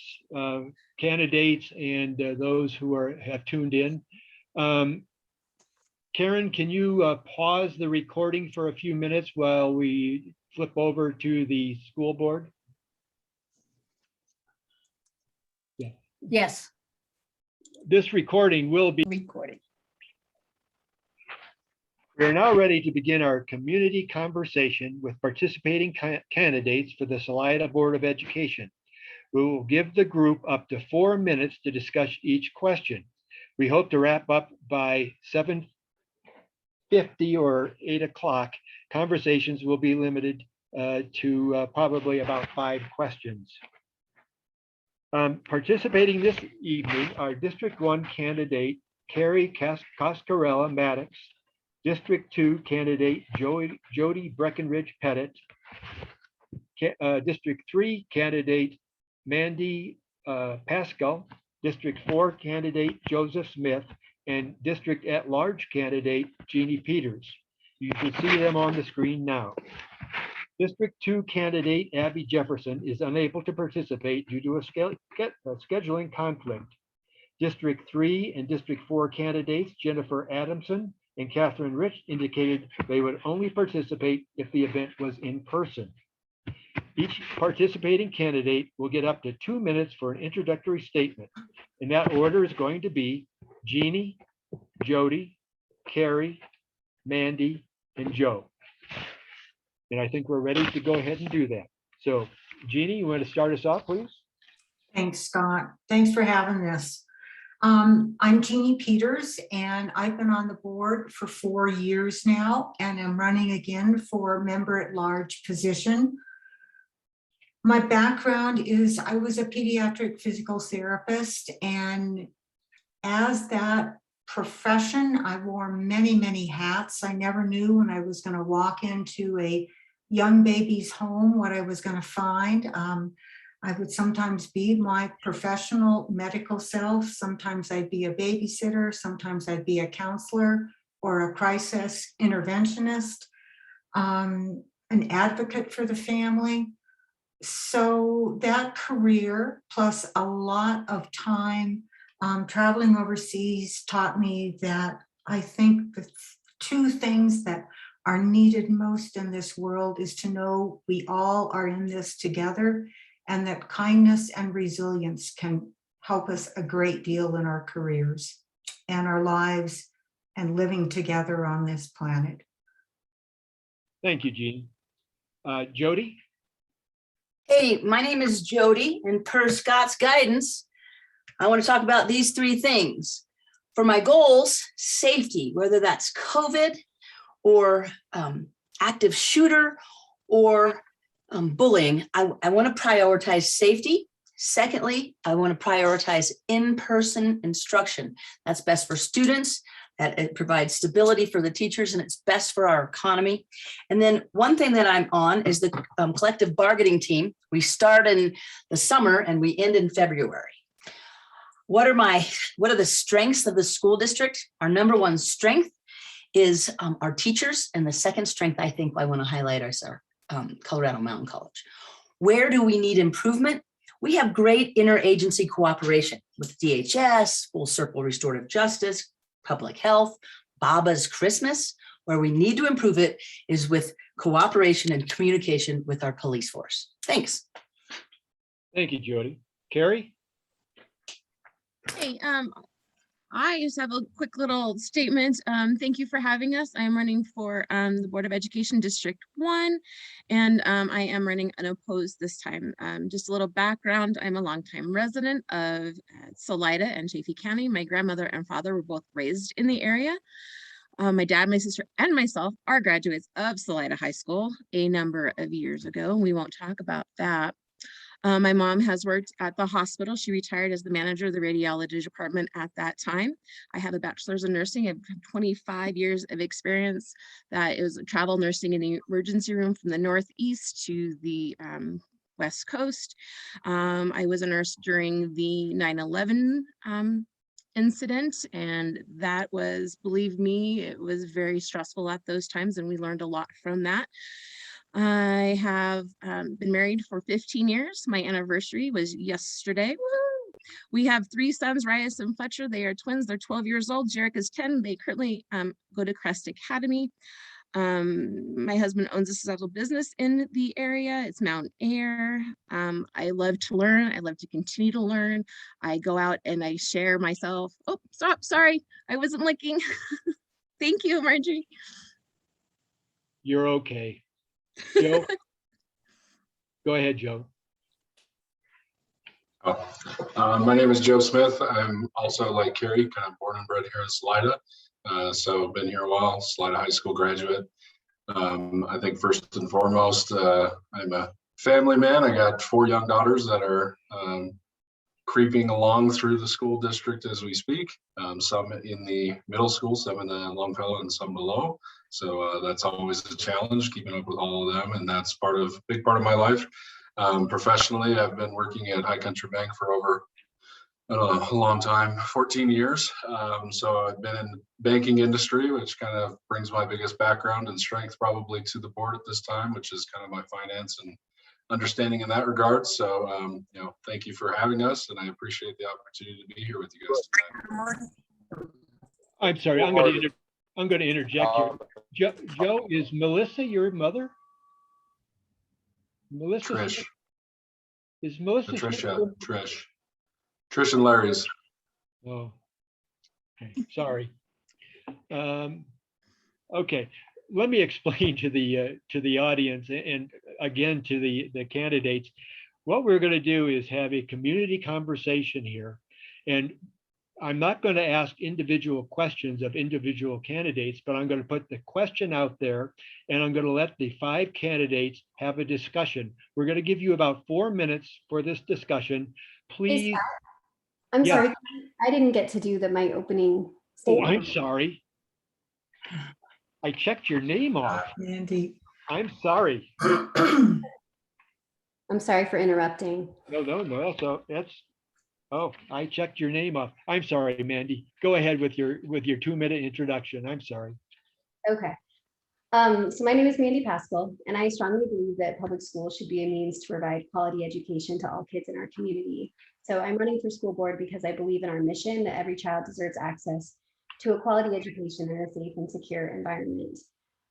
candidates and those who have tuned in. Karen, can you pause the recording for a few minutes while we flip over to the school board? Yeah. Yes. This recording will be Recording. We are now ready to begin our community conversation with participating candidates for the Salida Board of Education. We will give the group up to 4 minutes to discuss each question. We hope to wrap up by 7:50 or 8 o'clock. Conversations will be limited to probably about 5 questions. Participating this evening are District 1 candidate Carrie Coscarella Maddox, District 2 candidate Jody Breckenridge Pettit, District 3 candidate Mandy Pascal, District 4 candidate Joseph Smith, and District at-Large candidate Jeannie Peters. You can see them on the screen now. District 2 candidate Abby Jefferson is unable to participate due to a scheduling conflict. District 3 and District 4 candidates Jennifer Adamson and Catherine Rich indicated they would only participate if the event was in person. Each participating candidate will get up to 2 minutes for an introductory statement. And that order is going to be Jeannie, Jody, Carrie, Mandy, and Joe. And I think we're ready to go ahead and do that. So Jeannie, you want to start us off, please? Thanks, Scott. Thanks for having this. I'm Jeannie Peters, and I've been on the board for 4 years now, and I'm running again for member-at-large position. My background is I was a pediatric physical therapist, and as that profession, I wore many, many hats. I never knew when I was going to walk into a young baby's home what I was going to find. I would sometimes be my professional medical self. Sometimes I'd be a babysitter. Sometimes I'd be a counselor or a crisis interventionist, an advocate for the family. So that career, plus a lot of time traveling overseas, taught me that I think the 2 things that are needed most in this world is to know we all are in this together, and that kindness and resilience can help us a great deal in our careers and our lives and living together on this planet. Thank you, Jeannie. Jody? Hey, my name is Jody, and per Scott's guidance, I want to talk about these 3 things. For my goals, safety, whether that's COVID or active shooter or bullying, I want to prioritize safety. Secondly, I want to prioritize in-person instruction. That's best for students, that it provides stability for the teachers, and it's best for our economy. And then one thing that I'm on is the collective bargaining team. We start in the summer and we end in February. What are the strengths of the school district? Our number 1 strength is our teachers, and the second strength I think I want to highlight is our Colorado Mountain College. Where do we need improvement? We have great interagency cooperation with DHS, Full Circle Restorative Justice, Public Health, Baba's Christmas. Where we need to improve it is with cooperation and communication with our police force. Thanks. Thank you, Jody. Carrie? Hey, I just have a quick little statement. Thank you for having us. I am running for the Board of Education District 1, and I am running unopposed this time. Just a little background, I'm a longtime resident of Salida and Chaffee County. My grandmother and father were both raised in the area. My dad, my sister, and myself are graduates of Salida High School a number of years ago. We won't talk about that. My mom has worked at the hospital. She retired as the manager of the radiology department at that time. I have a bachelor's in nursing. I have 25 years of experience. That is travel nursing in the emergency room from the Northeast to the West Coast. I was a nurse during the 9/11 incident, and that was, believe me, it was very stressful at those times, and we learned a lot from that. I have been married for 15 years. My anniversary was yesterday. Woo! We have 3 sons, Rias and Fletcher. They are twins. They're 12 years old. Jarek is 10. They currently go to Crest Academy. My husband owns a successful business in the area. It's Mountain Air. I love to learn. I love to continue to learn. I go out and I share myself. Oh, stop. Sorry. I wasn't looking. Thank you, Marjorie. You're okay. Joe? Go ahead, Joe. My name is Joe Smith. I'm also like Carrie, kind of born and bred here in Salida. So been here a while, Salida High School graduate. I think first and foremost, I'm a family man. I got 4 young daughters that are creeping along through the school district as we speak. Some in the middle school, some in the Longfellow, and some below. So that's always a challenge, keeping up with all of them, and that's big part of my life. Professionally, I've been working at High Country Bank for over a long time, 14 years. So I've been in the banking industry, which kind of brings my biggest background and strength probably to the board at this time, which is kind of my finance and understanding in that regard. So, thank you for having us, and I appreciate the opportunity to be here with you guys tonight. I'm sorry, I'm going to interject here. Joe, is Melissa your mother? Melissa? Trish. Is Melissa? Patricia, Trish and Larry's. Oh, okay, sorry. Okay, let me explain to the audience and again to the candidates. What we're going to do is have a community conversation here, and I'm not going to ask individual questions of individual candidates, but I'm going to put the question out there, and I'm going to let the 5 candidates have a discussion. We're going to give you about 4 minutes for this discussion. Please. I'm Yeah. sorry, I didn't get to do my opening Oh, statement. I'm sorry. I checked your name off. Mandy. I'm sorry. I'm sorry for interrupting. No. Oh, I checked your name off. I'm sorry, Mandy. Go ahead with your 2-minute introduction. I'm sorry. Okay. So my name is Mandy Pascal, and I strongly believe that public schools should be a means to provide quality education to all kids in our community. So I'm running for school board because I believe in our mission that every child deserves access to a quality education in a safe and secure environment.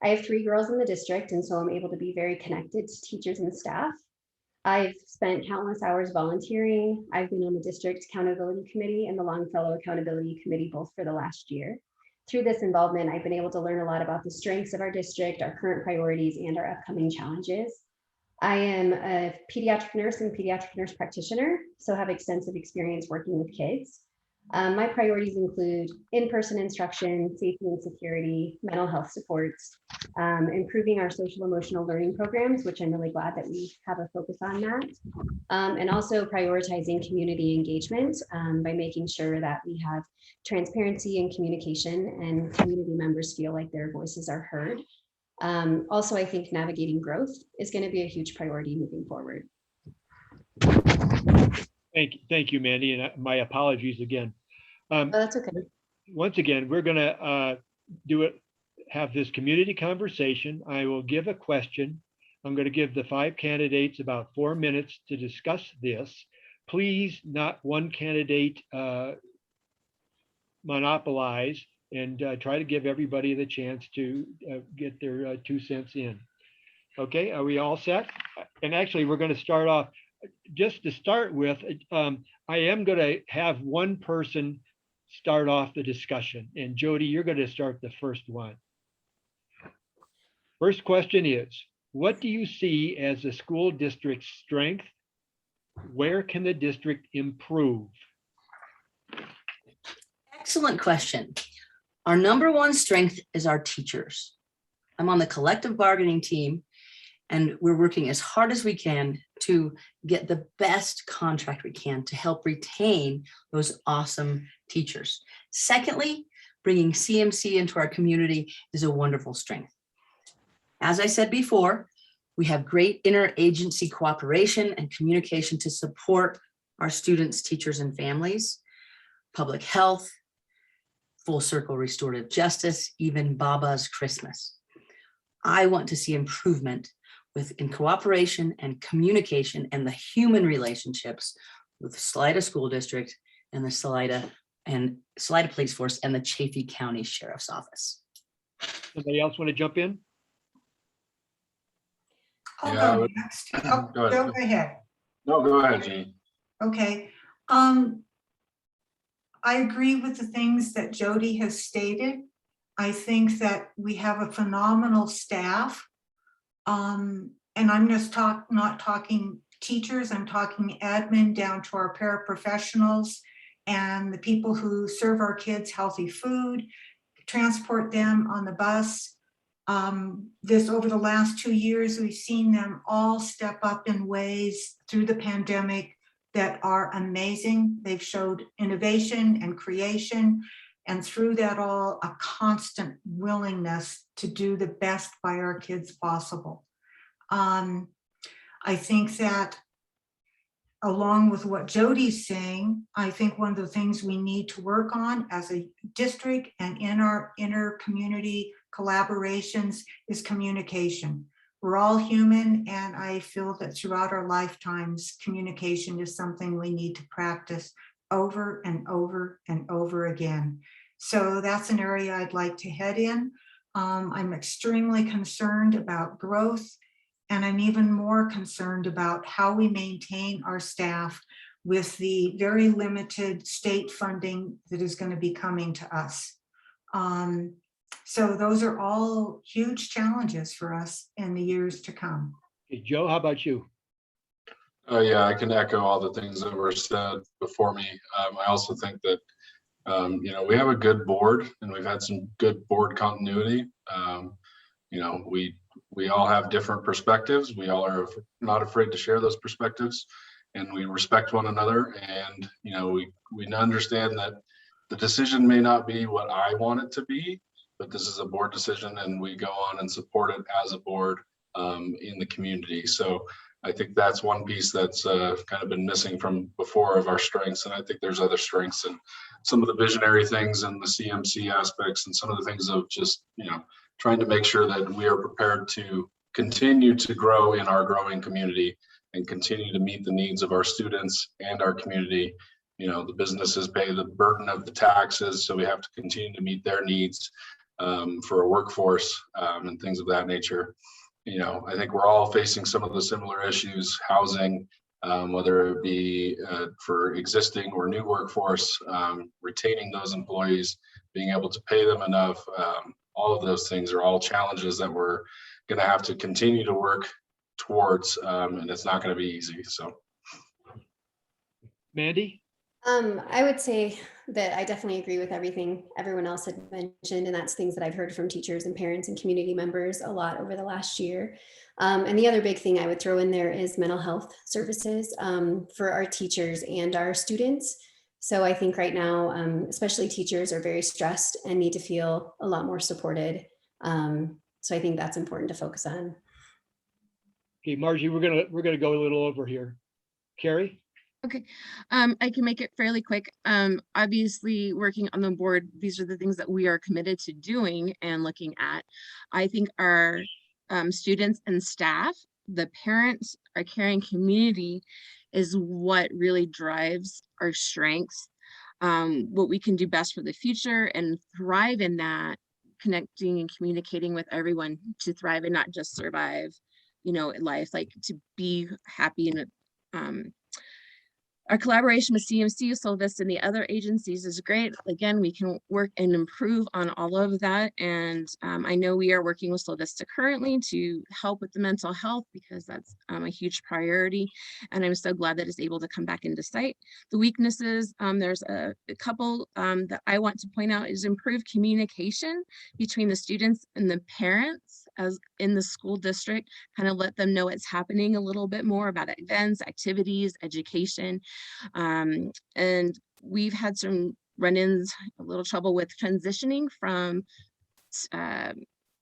I have 3 girls in the district, and so I'm able to be very connected to teachers and staff. I've spent countless hours volunteering. I've been on the district accountability committee and the Longfellow accountability committee both for the last year. Through this involvement, I've been able to learn a lot about the strengths of our district, our current priorities, and our upcoming challenges. I am a pediatric nurse and pediatric nurse practitioner, so have extensive experience working with kids. My priorities include in-person instruction, safety and security, mental health supports, improving our social emotional learning programs, which I'm really glad that we have a focus on that, and also prioritizing community engagement by making sure that we have transparency and communication and community members feel like their voices are heard. Also, I think navigating growth is going to be a huge priority moving forward. Thank you, Mandy, and my apologies again. Oh, that's okay. Once again, we're going to have this community conversation. I will give a question. I'm going to give the 5 candidates about 4 minutes to discuss this. Please, not one candidate monopolize, and try to give everybody the chance to get their 2 cents in. Okay, are we all set? And actually, we're going to start off, just to start with, I am going to have one person start off the discussion. And Jody, you're going to start the first one. First question is, what do you see as the school district's strength? Where can the district improve? Excellent question. Our number one strength is our teachers. I'm on the collective bargaining team, And we're working as hard as we can to get the best contract we can to help retain those awesome teachers. Secondly, bringing CMC into our community is a wonderful strength. As I said before, we have great interagency cooperation and communication to support our students, teachers, and families, public health, full circle restorative justice, even Baba's Christmas. I want to see improvement in cooperation and communication and the human relationships with the Salida School District and the Salida Police Force and the Chaffee County Sheriff's Office. Somebody else want to jump in? I'll Yeah, I go would- next. Oh, Go ahead. go ahead. No, go ahead, Jeannie. Okay. I agree with the things that Jody has stated. I think that we have a phenomenal staff. And I'm just not talking teachers, I'm talking admin down to our paraprofessionals and the people who serve our kids healthy food, transport them on the bus. Over the last 2 years, we've seen them all step up in ways through the pandemic that are amazing. They've showed innovation and creation, and through that all, a constant willingness to do the best by our kids possible. I think that along with what Jody's saying, I think one of the things we need to work on as a district and in our inter-community collaborations is communication. We're all human, and I feel that throughout our lifetimes, communication is something we need to practice over and over and over again. So that's an area I'd like to head in. I'm extremely concerned about growth, and I'm even more concerned about how we maintain our staff with the very limited state funding that is going to be coming to us. So those are all huge challenges for us in the years to come. Okay, Joe, how about you? Yeah, I can echo all the things that were said before me. I also think that, we have a good board and we've had some good board continuity. We all have different perspectives. We all are not afraid to share those perspectives, and we respect one another. And, we understand that the decision may not be what I want it to be, but this is a board decision, and we go on and support it as a board in the community. So I think that's one piece that's kind of been missing from before of our strengths. And I think there's other strengths and some of the visionary things and the CMC aspects and some of the things of just, trying to make sure that we are prepared to continue to grow in our growing community and continue to meet the needs of our students and our community. The businesses pay the burden of the taxes, so we have to continue to meet their needs for a workforce and things of that nature. I think we're all facing some of the similar issues, housing, whether it be for existing or new workforce, retaining those employees, being able to pay them enough. All of those things are all challenges that we're going to have to continue to work towards, and it's not going to be easy. So, Mandy? I would say that I definitely agree with everything everyone else had mentioned, and that's things that I've heard from teachers and parents and community members a lot over the last year. And the other big thing I would throw in there is mental health services for our teachers and our students. So I think right now, especially teachers are very stressed and need to feel a lot more supported. So I think that's important to focus on. Okay, Margie, we're gonna go a little over here. Carrie? Okay, I can make it fairly quick. Obviously, working on the board, these are the things that we are committed to doing and looking at. I think our students and staff, the parents, our caring community is what really drives our strengths, what we can do best for the future and thrive in that, connecting and communicating with everyone to thrive and not just survive, life, like to be happy. And our collaboration with CMC, Solvist, and the other agencies is great. Again, we can work and improve on all of that. And I know we are working with Solvista currently to help with the mental health because that's a huge priority. And I'm so glad that it's able to come back into sight. The weaknesses, there's a couple that I want to point out is improved communication between the students and the parents. as in the school district, kind of let them know what's happening a little bit more about events, activities, education. And we've had some run-ins, a little trouble with transitioning from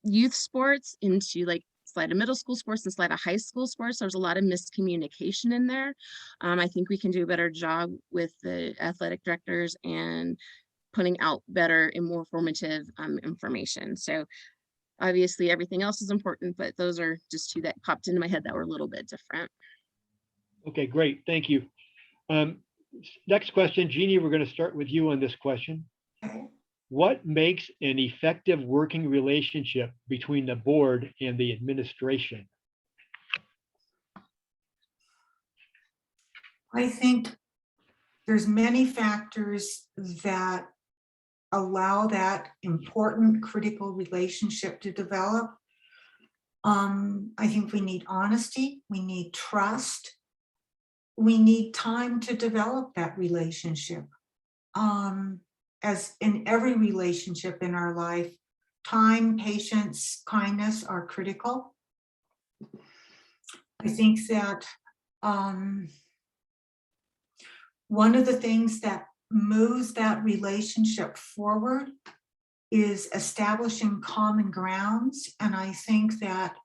youth sports into like Salida middle school sports and Salida high school sports. There's a lot of miscommunication in there. I think we can do a better job with the athletic directors and putting out better and more formative information. So obviously everything else is important, but those are just two that popped into my head that were a little bit different. Okay, great. Thank you. Next question, Jeannie, we're going to start with you on this question. What makes an effective working relationship between the board and the administration? I think there's many factors that allow that important critical relationship to develop. I think we need honesty, we need trust, we need time to develop that relationship. As in every relationship in our life, time, patience, kindness are critical. I think that one of the things that moves that relationship forward is establishing common grounds. And I think that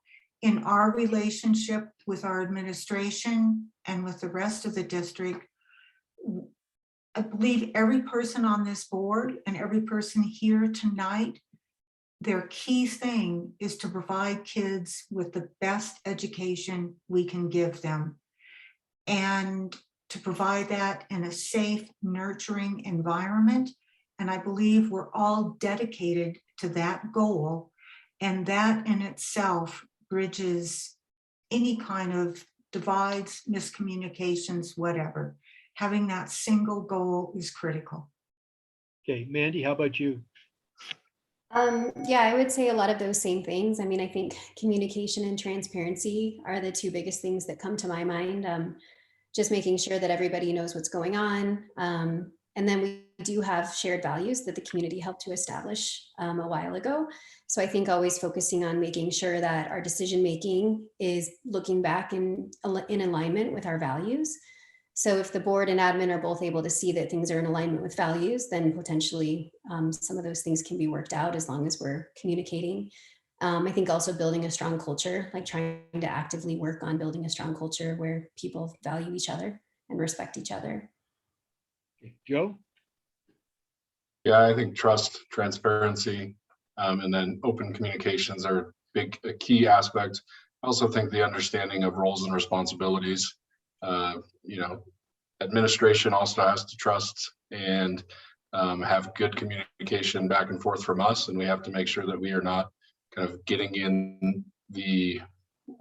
in our relationship with our administration and with the rest of the district, I believe every person on this board and every person here tonight, their key thing is to provide kids with the best education we can give them. And to provide that in a safe, nurturing environment. And I believe we're all dedicated to that goal. And that in itself bridges any kind of divides, miscommunications, whatever. Having that single goal is critical. Okay, Mandy, how about you? Yeah, I would say a lot of those same things. I mean, I think communication and transparency are the two biggest things that come to my mind. Just making sure that everybody knows what's going on. And then we do have shared values that the community helped to establish a while ago. So I think always focusing on making sure that our decision-making is looking back in alignment with our values. So if the board and admin are both able to see that things are in alignment with values, then potentially some of those things can be worked out as long as we're communicating. I think also building a strong culture, like trying to actively work on building a strong culture where people value each other and respect each other. Okay, Joe? Yeah, I think trust, transparency, and then open communications are a key aspect. I also think the understanding of roles and responsibilities. Administration also has to trust and have good communication back and forth from us, and we have to make sure that we are not kind of getting in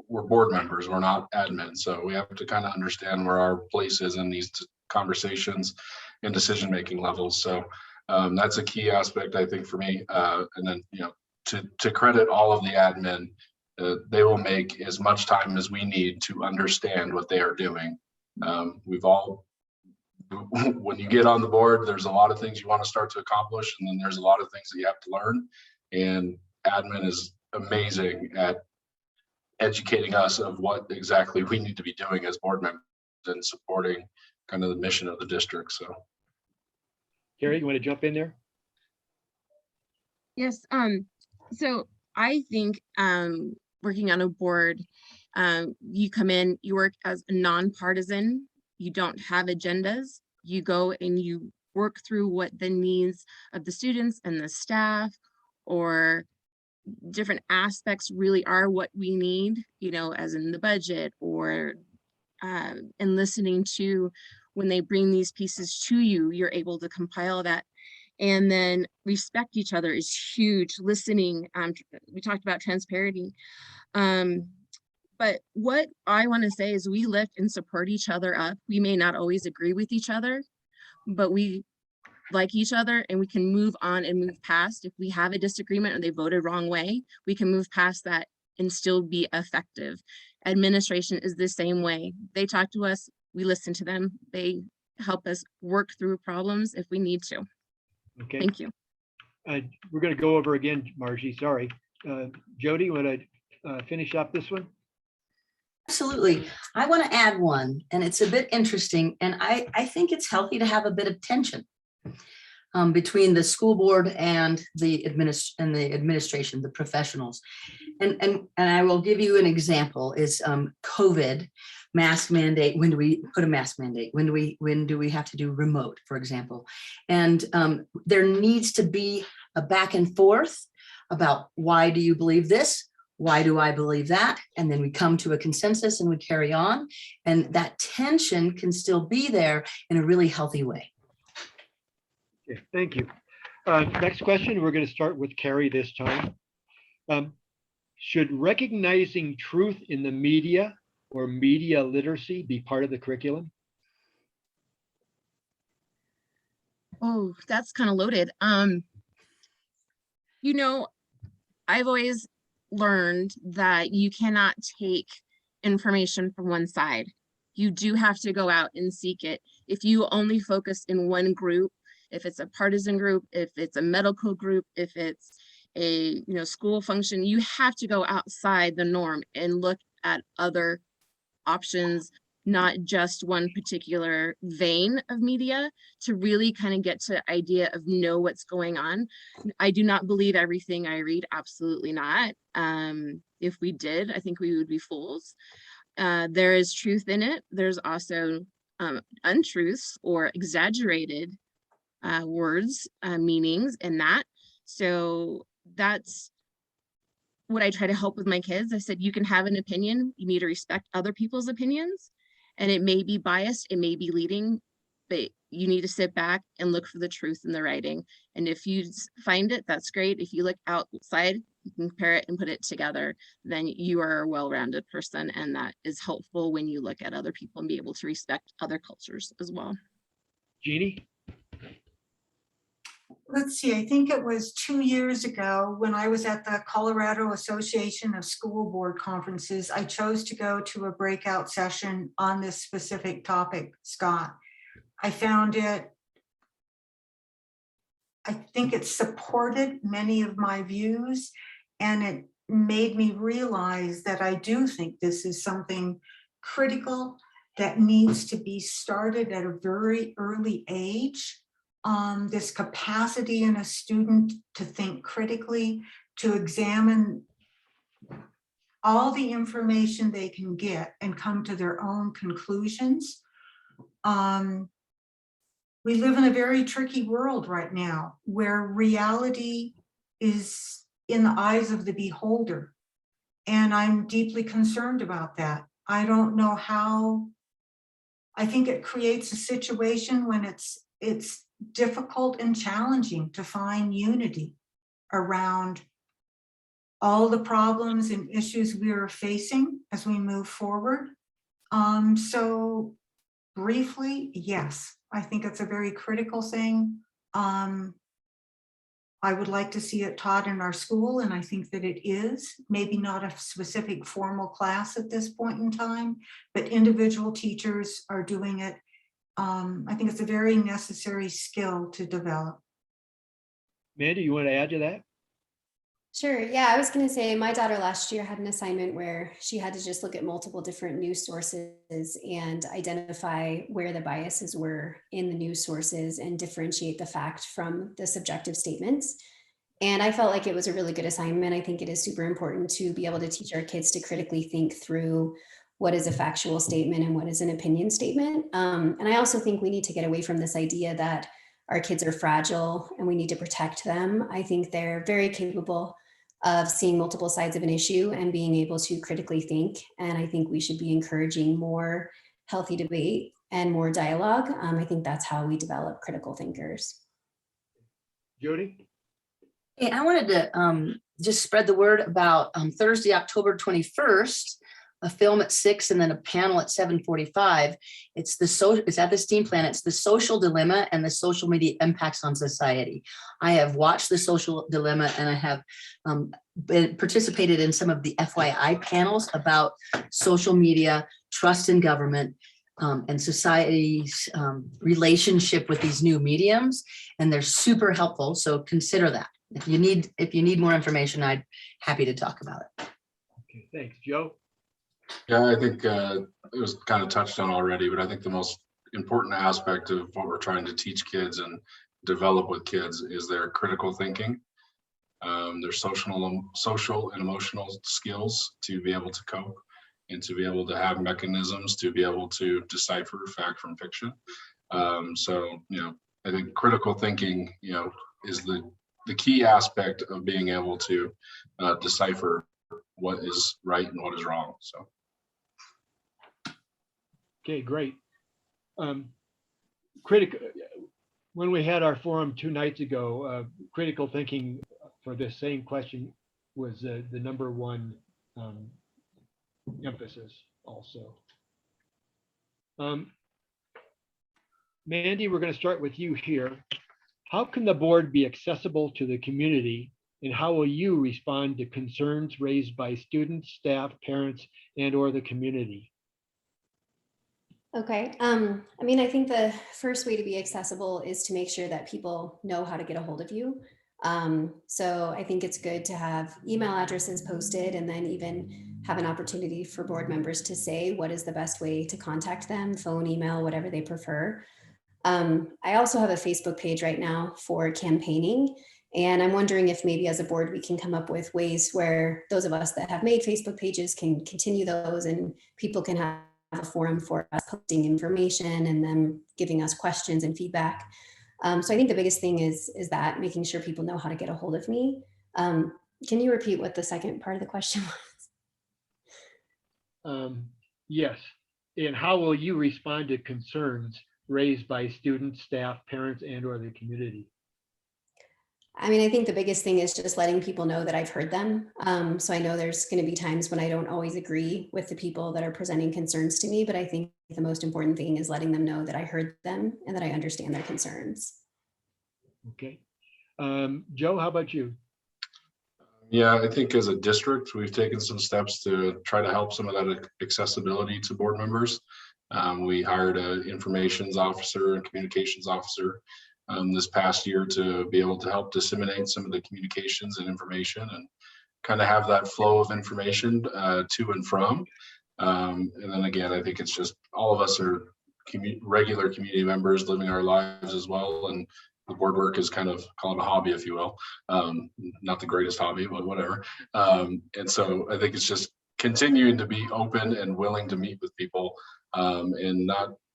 we're board members, we're not admin. So we have to kind of understand where our place is in these conversations and decision-making levels. So that's a key aspect, I think, for me. And then, to credit all of the admin, they will make as much time as we need to understand what they are doing. When you get on the board, there's a lot of things you want to start to accomplish, and then there's a lot of things that you have to learn. And admin is amazing at educating us of what exactly we need to be doing as board members and supporting kind of the mission of the district. So, Carrie, you want to jump in there? Yes. So I think working on a board, you come in, you work as a nonpartisan, you don't have agendas, you go and you work through what the needs of the students and the staff or different aspects really are what we need, as in the budget or and listening to when they bring these pieces to you, you're able to compile that. And then respect each other is huge. Listening, we talked about transparency. But what I want to say is we lift and support each other up. We may not always agree with each other, but we like each other and we can move on and move past. If we have a disagreement or they voted wrong way, we can move past that and still be effective. Administration is the same way. They talk to us, we listen to them. They help us work through problems if we need to. Okay. Thank you. We're going to go over again, Margie, sorry. Jody, you want to finish up this one? Absolutely. I want to add one, and it's a bit interesting, and I think it's healthy to have a bit of tension between the school board and the administration, the professionals. And I will give you an example is COVID, mask mandate. When do we put a mask mandate? When do we have to do remote, for example? And there needs to be a back and forth about why do you believe this? Why do I believe that? And then we come to a consensus and we carry on. And that tension can still be there in a really healthy way. Okay, thank you. Next question, we're going to start with Carrie this time. Should recognizing truth in the media or media literacy be part of the curriculum? Oh, that's kind of loaded. You know, I've always learned that you cannot take information from one side. You do have to go out and seek it. If you only focus in one group, if it's a partisan group, if it's a medical group, if it's a school function, you have to go outside the norm and look at other options, not just one particular vein of media, to really kind of get to the idea of know what's going on. I do not believe everything I read, absolutely not. If we did, I think we would be fools. There is truth in it. There's also untruths or exaggerated words, meanings in that. So that's what I try to help with my kids. I said, you can have an opinion. You need to respect other people's opinions. And it may be biased, it may be leading, but you need to sit back and look for the truth in the writing. And if you find it, that's great. If you look outside, you can compare it and put it together, then you are a well-rounded person. And that is helpful when you look at other people and be able to respect other cultures as well. Jeannie? Let's see, I think it was 2 years ago when I was at the Colorado Association of School Board Conferences, I chose to go to a breakout session on this specific topic, Scott. I found it, I think it supported many of my views, and it made me realize that I do think this is something critical that needs to be started at a very early age. This capacity in a student to think critically, to examine all the information they can get and come to their own conclusions. We live in a very tricky world right now where reality is in the eyes of the beholder. And I'm deeply concerned about that. I don't know how, I think it creates a situation when it's difficult and challenging to find unity around all the problems and issues we are facing as we move forward. So briefly, yes, I think it's a very critical thing. I would like to see it taught in our school, and I think that it is, maybe not a specific formal class at this point in time, but individual teachers are doing it. I think it's a very necessary skill to develop. Mandy, you want to add to that? Sure. Yeah, I was going to say my daughter last year had an assignment where she had to just look at multiple different news sources and identify where the biases were in the news sources and differentiate the fact from the subjective statements. And I felt like it was a really good assignment. I think it is super important to be able to teach our kids to critically think through what is a factual statement and what is an opinion statement. And I also think we need to get away from this idea that our kids are fragile and we need to protect them. I think they're very capable of seeing multiple sides of an issue and being able to critically think. And I think we should be encouraging more healthy debate and more dialogue. I think that's how we develop critical thinkers. Jody? Hey, I wanted to just spread the word about Thursday, October 21st, a film at 6 and then a panel at 7:45. It's at the STEAM Plan. It's the social dilemma and the social media impacts on society. I have watched the social dilemma and I have participated in some of the FYI panels about social media, trust in government, and society's relationship with these new mediums. And they're super helpful. So consider that. If you need more information, I'd happy to talk about it. Okay, thanks. Joe? Yeah, I think it was kind of touched on already, but I think the most important aspect of what we're trying to teach kids and develop with kids is their critical thinking, their social and emotional skills to be able to cope and to be able to have mechanisms to be able to decipher fact from fiction. So, I think critical thinking, is the key aspect of being able to decipher what is right and what is wrong. So. Okay, great. When we had our forum 2 nights ago, critical thinking for this same question was the number one emphasis also. Mandy, we're going to start with you here. How can the board be accessible to the community, and how will you respond to concerns raised by students, staff, parents, and/or the community? Okay, I mean, I think the first way to be accessible is to make sure that people know how to get a hold of you. So I think it's good to have email addresses posted and then even have an opportunity for board members to say what is the best way to contact them, phone, email, whatever they prefer. I also have a Facebook page right now for campaigning, and I'm wondering if maybe as a board we can come up with ways where those of us that have made Facebook pages can continue those, and people can have a forum for us posting information and them giving us questions and feedback. So I think the biggest thing is that making sure people know how to get a hold of me. Can you repeat what the second part of the question was? Yes. And how will you respond to concerns raised by students, staff, parents, and/or the community? I mean, I think the biggest thing is just letting people know that I've heard them. So I know there's going to be times when I don't always agree with the people that are presenting concerns to me, but I think the most important thing is letting them know that I heard them and that I understand their concerns. Okay. Joe, how about you? Yeah, I think as a district, we've taken some steps to try to help some of that accessibility to board members. We hired an informations officer and communications officer this past year to be able to help disseminate some of the communications and information and kind of have that flow of information to and from. And then again, I think it's just all of us are regular community members living our lives as well. And the board work is kind of, call it a hobby, if you will. Not the greatest hobby, but whatever. And so I think it's just continuing to be open and willing to meet with people and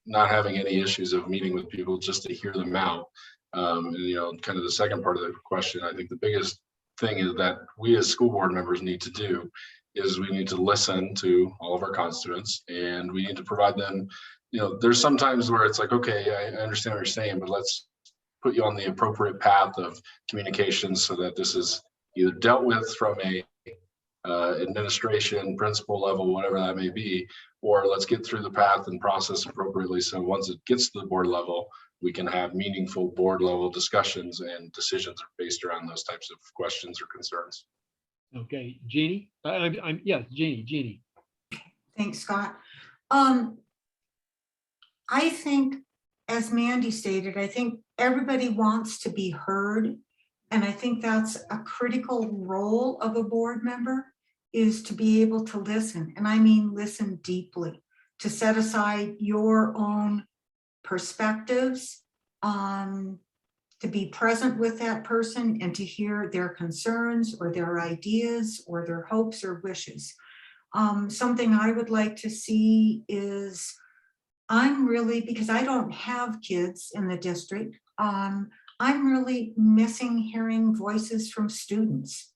not having any issues of meeting with people just to hear them out. And kind of the second part of the question, I think the biggest thing is that we as school board members need to do is we need to listen to all of our constituents, and we need to provide them, there's some times where it's like, okay, I understand what you're saying, but let's put you on the appropriate path of communication so that this is either dealt with from a administration, principal level, whatever that may be, or let's get through the path and process appropriately. So once it gets to the board level, we can have meaningful board level discussions and decisions based around those types of questions or concerns. Okay, Jeannie. Yes, Jeannie. Thanks, Scott. I think, as Mandy stated, I think everybody wants to be heard. And I think that's a critical role of a board member, is to be able to listen. And I mean, listen deeply, to set aside your own perspectives, to be present with that person and to hear their concerns or their ideas or their hopes or wishes. Something I would like to see is, because I don't have kids in the district, I'm really missing hearing voices from students.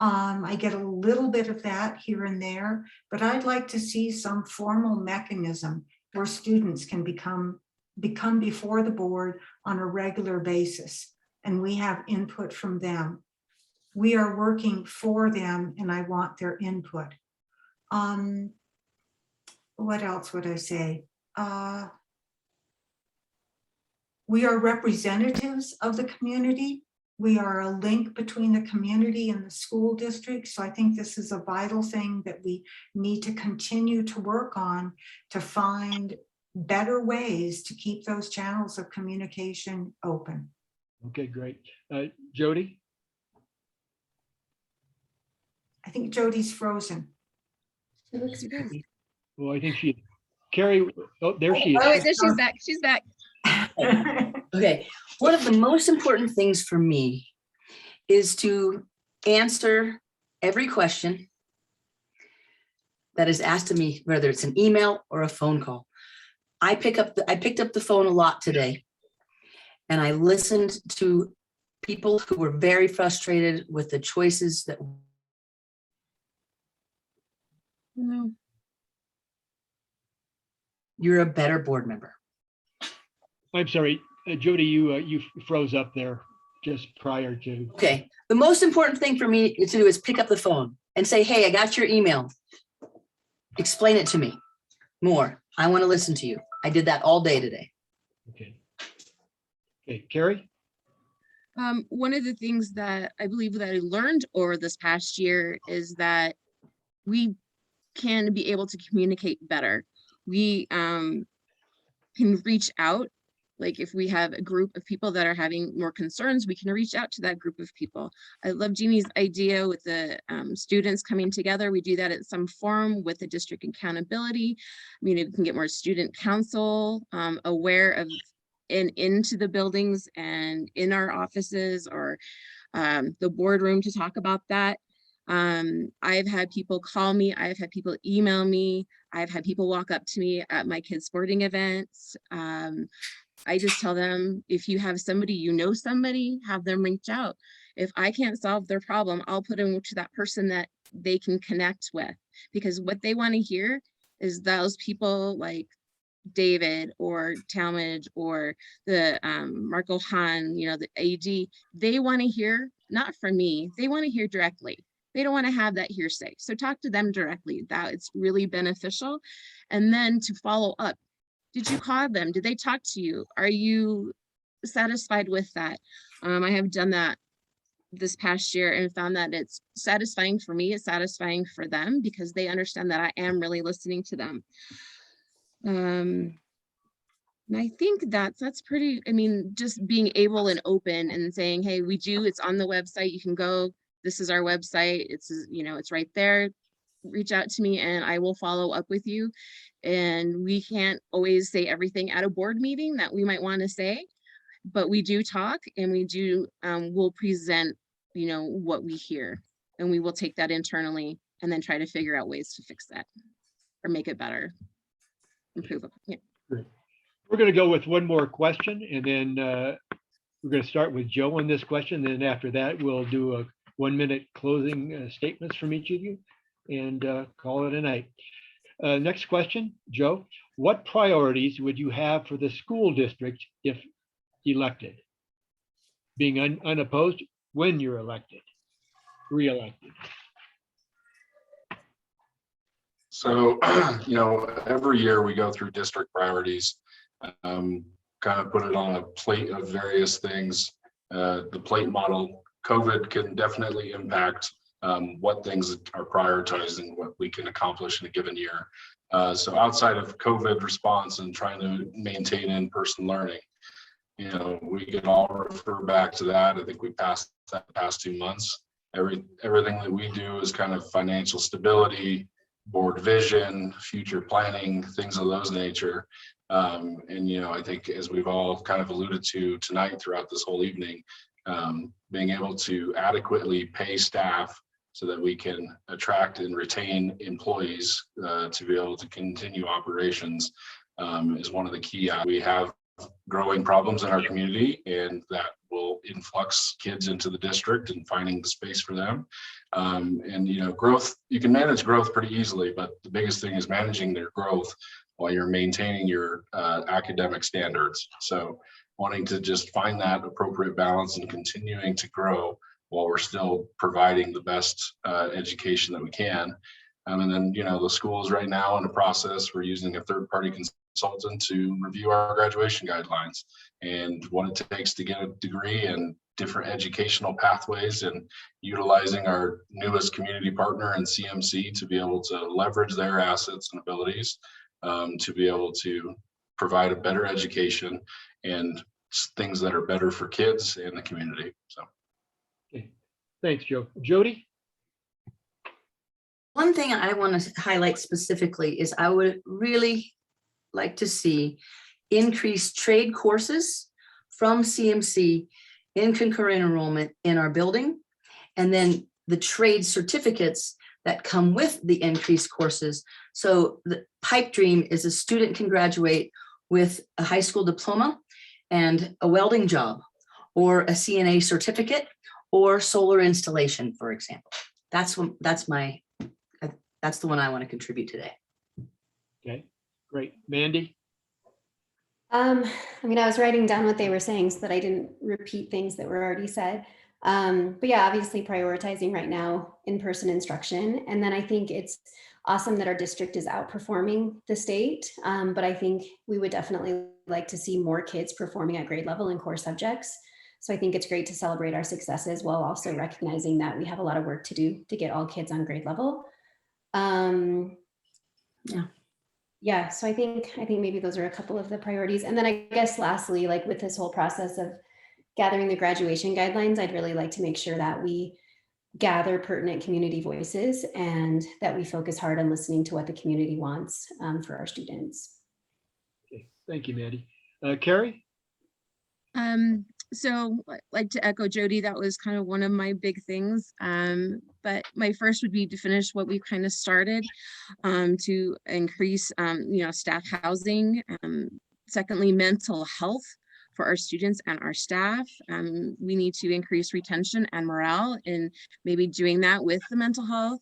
I get a little bit of that here and there, but I'd like to see some formal mechanism where students can become before the board on a regular basis, and we have input from them. We are working for them, and I want their input. What else would I say? We are representatives of the community. We are a link between the community and the school district. So I think this is a vital thing that we need to continue to work on, to find better ways to keep those channels of communication open. Okay, great. Jody? I think Jody's frozen. Well, I think Carrie, oh, there she Oh, is. wait, there she's back. She's back. Okay, one of the most important things for me is to answer every question that is asked of me, whether it's an email or a phone call. I picked up the phone a lot today, and I listened to people who were very frustrated with the choices that. No. You're a better board member. I'm sorry, Jody, you froze up there just prior to. Okay, the most important thing for me to do is pick up the phone and say, hey, I got your email. Explain it to me more. I want to listen to you. I did that all day today. Okay. Okay, Carrie? One of the things that I believe that I learned over this past year is that we can be able to communicate better. We can reach out. Like if we have a group of people that are having more concerns, we can reach out to that group of people. I love Jeannie's idea with the students coming together. We do that at some form with the district accountability. I mean, we can get more student council aware of into the buildings and in our offices or the boardroom to talk about that. I've had people call me, I've had people email me, I've had people walk up to me at my kids' sporting events. I just tell them, if you have somebody, you know somebody, have them reach out. If I can't solve their problem, I'll put them to that person that they can connect with, because what they want to hear is those people like David or Talmadge or the Marco Han, you know, the AD, they want to hear, not from me, they want to hear directly. They don't want to have that hearsay. So talk to them directly. That it's really beneficial. And then to follow up, did you call them? Did they talk to you? Are you satisfied with that? I have done that this past year and found that it's satisfying for me, it's satisfying for them, because they understand that I am really listening to them. And I think that's pretty, I mean, just being able and open and saying, hey, it's on the website, you can go, this is our website, it's, you know, it's right there, reach out to me and I will follow up with you. And we can't always say everything at a board meeting that we might want to say, but we do talk and we do, we'll present, you know, what we hear, and we will take that internally and then try to figure out ways to fix that or make it better, improve it. Yeah. Great. We're going to go with one more question, and then we're going to start with Joe on this question. Then after that, we'll do a 1-minute closing statements from each of you and call it a night. Next question, Joe. What priorities would you have for the school district if elected? Being unopposed when you're elected, re-elected. So, you know, every year we go through district priorities, kind of put it on a plate of various things. The plate model, COVID can definitely impact what things are prioritized and what we can accomplish in a given year. So outside of COVID response and trying to maintain in-person learning, you know, we could all refer back to that. I think we passed that the past 2 months. Everything that we do is kind of financial stability, board vision, future planning, things of those nature. And, you know, I think as we've all kind of alluded to tonight throughout this whole evening, being able to adequately pay staff so that we can attract and retain employees to be able to continue operations is one of the key. We have growing problems in our community, and that will influx kids into the district and finding the space for them. And, you know, growth, you can manage growth pretty easily, but the biggest thing is managing their growth while you're maintaining your academic standards. So wanting to just find that appropriate balance and continuing to grow while we're still providing the best education that we can. And then, you know, the schools right now in the process, we're using a third-party consultant to review our graduation guidelines and what it takes to get a degree and different educational pathways, and utilizing our newest community partner in CMC to be able to leverage their assets and abilities to be able to provide a better education and things that are better for kids and the community. So. Okay. Thanks, Joe. Jody? One thing I want to highlight specifically is I would really like to see increased trade courses from CMC in concurrent enrollment in our building. And then the trade certificates that come with the increased courses. So the pipe dream is a student can graduate with a high school diploma and a welding job or a CNA certificate or solar installation, for example. That's the one I want to contribute today. Okay, great. Mandy? I mean, I was writing down what they were saying so that I didn't repeat things that were already said. But yeah, obviously prioritizing right now in-person instruction. And then I think it's awesome that our district is outperforming the state. But I think we would definitely like to see more kids performing at grade level in core subjects. So I think it's great to celebrate our successes while also recognizing that we have a lot of work to do to get all kids on grade level. Yeah, so I think maybe those are a couple of the priorities. And then I guess lastly, like with this whole process of gathering the graduation guidelines, I'd really like to make sure that we gather pertinent community voices and that we focus hard on listening to what the community wants for our students. Okay, thank you, Mandy. Carrie? So like to echo Jody, that was kind of one of my big things. But my first would be to finish what we've kind of started, to increase, staff housing. Secondly, mental health for our students and our staff. We need to increase retention and morale, and maybe doing that with the mental health.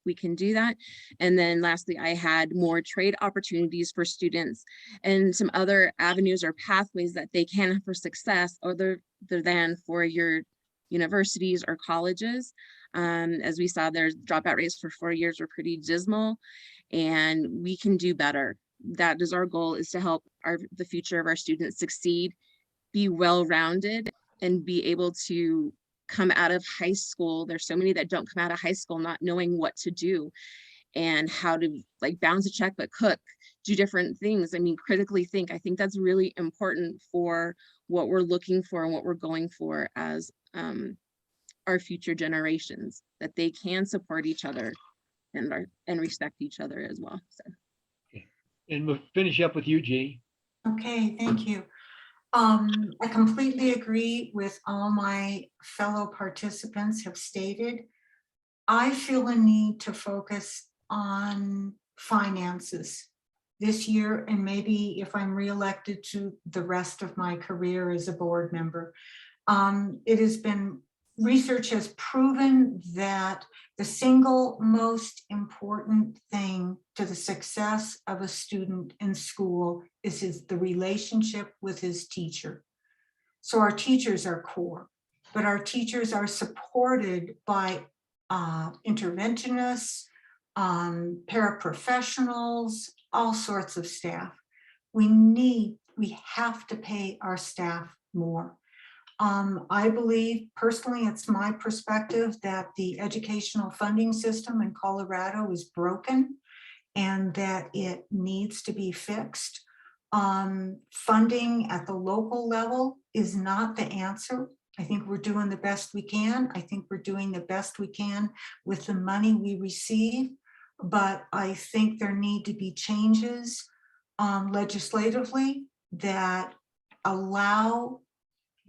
We can do that. And then lastly, I had more trade opportunities for students and some other avenues or pathways that they can have for success other than for your universities or colleges. As we saw, their dropout rates for 4 years were pretty dismal, and we can do better. That is our goal, is to help the future of our students succeed, be well-rounded, and be able to come out of high school. There's so many that don't come out of high school not knowing what to do and how to like bounce a checkbook, cook, do different things. I mean, critically think. I think that's really important for what we're looking for and what we're going for as our future generations, that they can support each other and respect each other as well. So. And we'll finish up with you, Jeannie. Okay, thank you. I completely agree with all my fellow participants have stated. I feel a need to focus on finances this year, and maybe if I'm reelected to the rest of my career as a board member. Research has proven that the single most important thing to the success of a student in school is the relationship with his teacher. So our teachers are core, but our teachers are supported by interventionists, paraprofessionals, all sorts of staff. We have to pay our staff more. I believe personally, it's my perspective that the educational funding system in Colorado is broken and that it needs to be fixed. Funding at the local level is not the answer. I think we're doing the best we can. I think we're doing the best we can with the money we receive, but I think there need to be changes legislatively that allow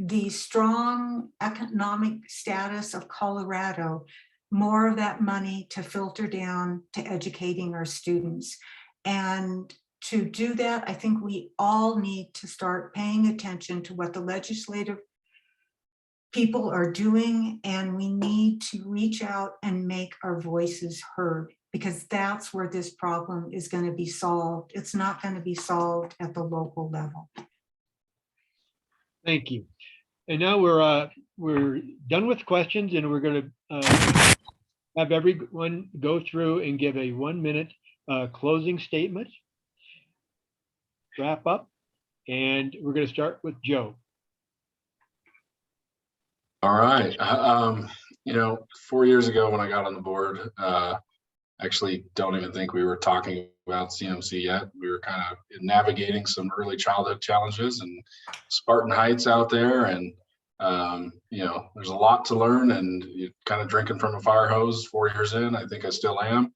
the strong economic status of Colorado, more of that money to filter down to educating our students. And to do that, I think we all need to start paying attention to what the legislative people are doing, and we need to reach out and make our voices heard, because that's where this problem is going to be solved. It's not going to be solved at the local level. Thank you. And now we're done with questions, and we're going to have everyone go through and give a 1-minute closing statement, wrap up, and we're going to start with Joe. All right. 4 years ago when I got on the board, actually don't even think we were talking about CMC yet. We were kind of navigating some early childhood challenges and Spartan Heights out there. And You know, there's a lot to learn, and you kind of drinking from a fire hose 4 years in. I think I still am,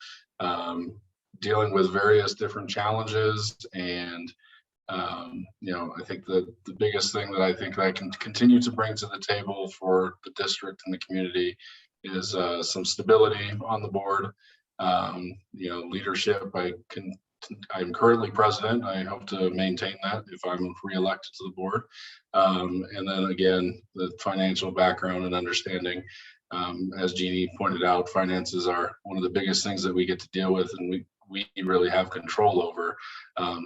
dealing with various different challenges. And you know, I think the biggest thing that I think that I can continue to bring to the table for the district and the community is some stability on the board. You know, leadership. I'm currently president. I hope to maintain that if I'm reelected to the board. And then again, the financial background and understanding. As Jeannie pointed out, finances are one of the biggest things that we get to deal with, and we really have control over.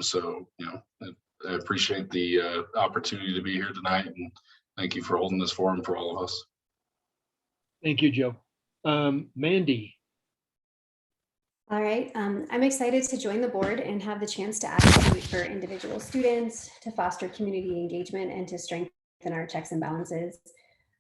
So, you know, I appreciate the opportunity to be here tonight, and thank you for holding this forum for all of us. Thank you, Joe. Mandy. All right, I'm excited to join the board and have the chance to advocate for individual students, to foster community engagement, and to strengthen our checks and balances.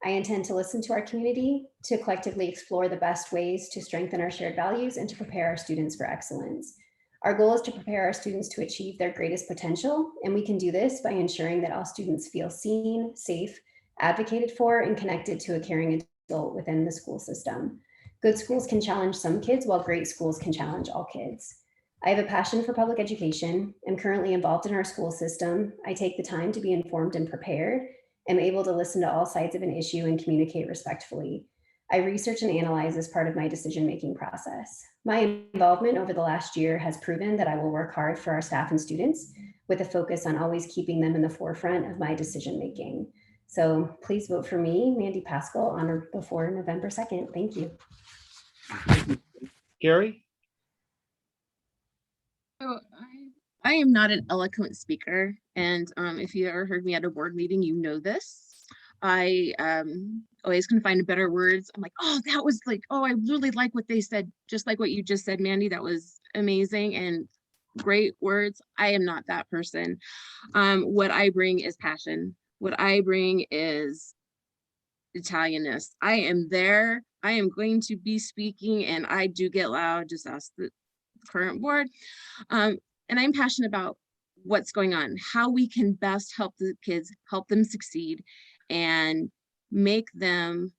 I intend to listen to our community, to collectively explore the best ways to strengthen our shared values and to prepare our students for excellence. Our goal is to prepare our students to achieve their greatest potential, and we can do this by ensuring that all students feel seen, safe, advocated for, and connected to a caring adult within the school system. Good schools can challenge some kids, while great schools can challenge all kids. I have a passion for public education. I'm currently involved in our school system. I take the time to be informed and prepared. I'm able to listen to all sides of an issue and communicate respectfully. I research and analyze as part of my decision-making process. My involvement over the last year has proven that I will work hard for our staff and students, with a focus on always keeping them in the forefront of my decision-making. So please vote for me, Mandy Pascal, on or before November 2nd. Thank you. Carrie? So I am not an eloquent speaker, and if you ever heard me at a board meeting, you know this. I always can find better words. I'm like, oh, that was like, oh, I really like what they said, just like what you just said, Mandy. That was amazing and great words. I am not that person. What I bring is passion. What I bring is Italianness. I am there. I am going to be speaking, and I do get loud. Just ask the current board. And I'm passionate about what's going on, how we can best help the kids, help them succeed, and make them,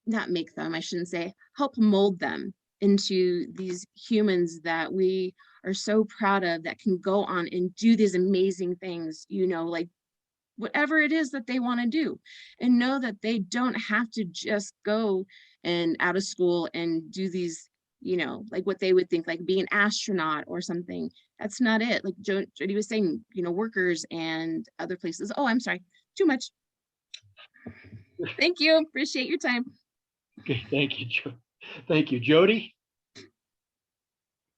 not make them, I shouldn't say, help mold them into these humans that we are so proud of, that can go on and do these amazing things, you know, like whatever it is that they want to do, and know that they don't have to just go and out of school and do these, you know, like what they would think, like be an astronaut or something. That's not it. Like Jody was saying, you know, workers and other places. Oh, I'm sorry, too much. Thank you. Appreciate your time. Okay, thank you, Joe. Thank you, Jody.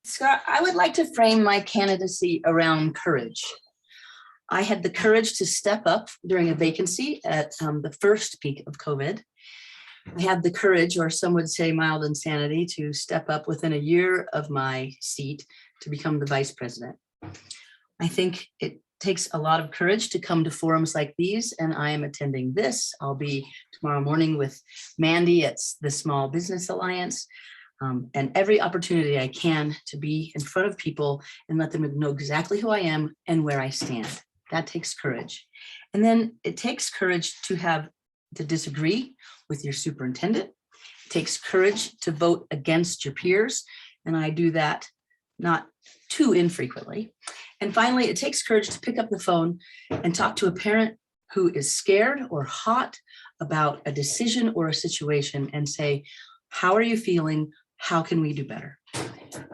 Scott, I would like to frame my candidacy around courage. I had the courage to step up during a vacancy at the first peak of COVID. I had the courage, or some would say mild insanity, to step up within a year of my seat to become the vice president. I think it takes a lot of courage to come to forums like these, and I am attending this. I'll be tomorrow morning with Mandy at the Small Business Alliance, and every opportunity I can to be in front of people and let them know exactly who I am and where I stand. That takes courage. And then it takes courage to disagree with your superintendent. It takes courage to vote against your peers. And I do that not too infrequently. And finally, it takes courage to pick up the phone and talk to a parent who is scared or hot about a decision or a situation and say, how are you feeling? How can we do better? I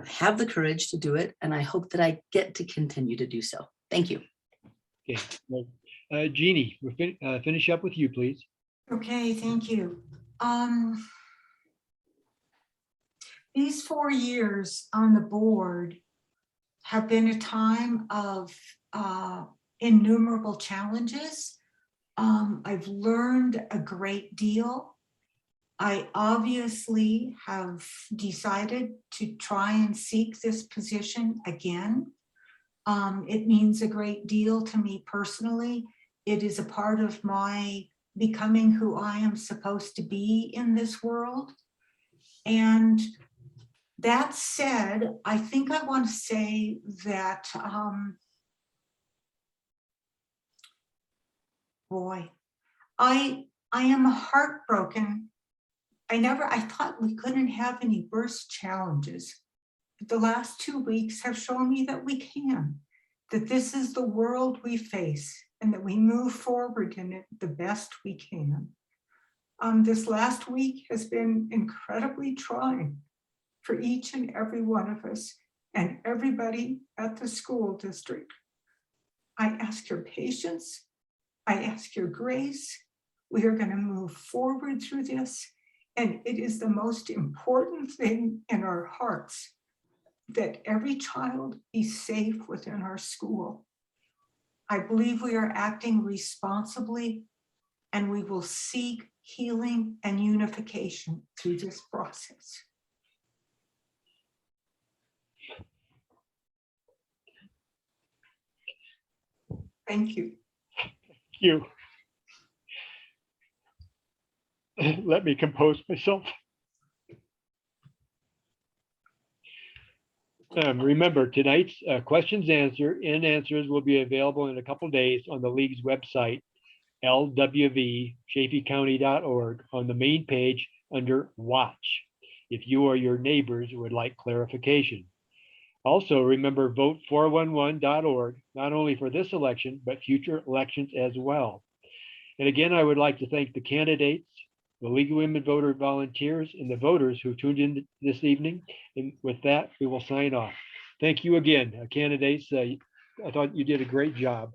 have the courage to do it, and I hope that I get to continue to do so. Thank you. Okay, well, Jeannie, we'll finish up with you, please. Okay, thank you. These 4 years on the board have been a time of innumerable challenges. I've learned a great deal. I obviously have decided to try and seek this position again. It means a great deal to me personally. It is a part of my becoming who I am supposed to be in this world. And that said, I think I want to say that, I am heartbroken. I thought we couldn't have any worse challenges. But the last 2 weeks have shown me that we can, that this is the world we face and that we move forward in it the best we can. This last week has been incredibly trying for each and every one of us and everybody at the school district. I ask your patience. I ask your grace. We are going to move forward through this. And it is the most important thing in our hearts that every child be safe within our school. I believe we are acting responsibly, and we will seek healing and unification through this process. Thank you. You. Let me compose myself. Remember, tonight's questions and answers will be available in a couple days on the league's website, lwv.chaffeycounty.org, on the main page under Watch, if you or your neighbors would like clarification. Also, remember, vote411.org, not only for this election, but future elections as well. And again, I would like to thank the candidates, the League of Women Voter volunteers, and the voters who tuned in this evening. And with that, we will sign off. Thank you again, candidates. I thought you did a great job.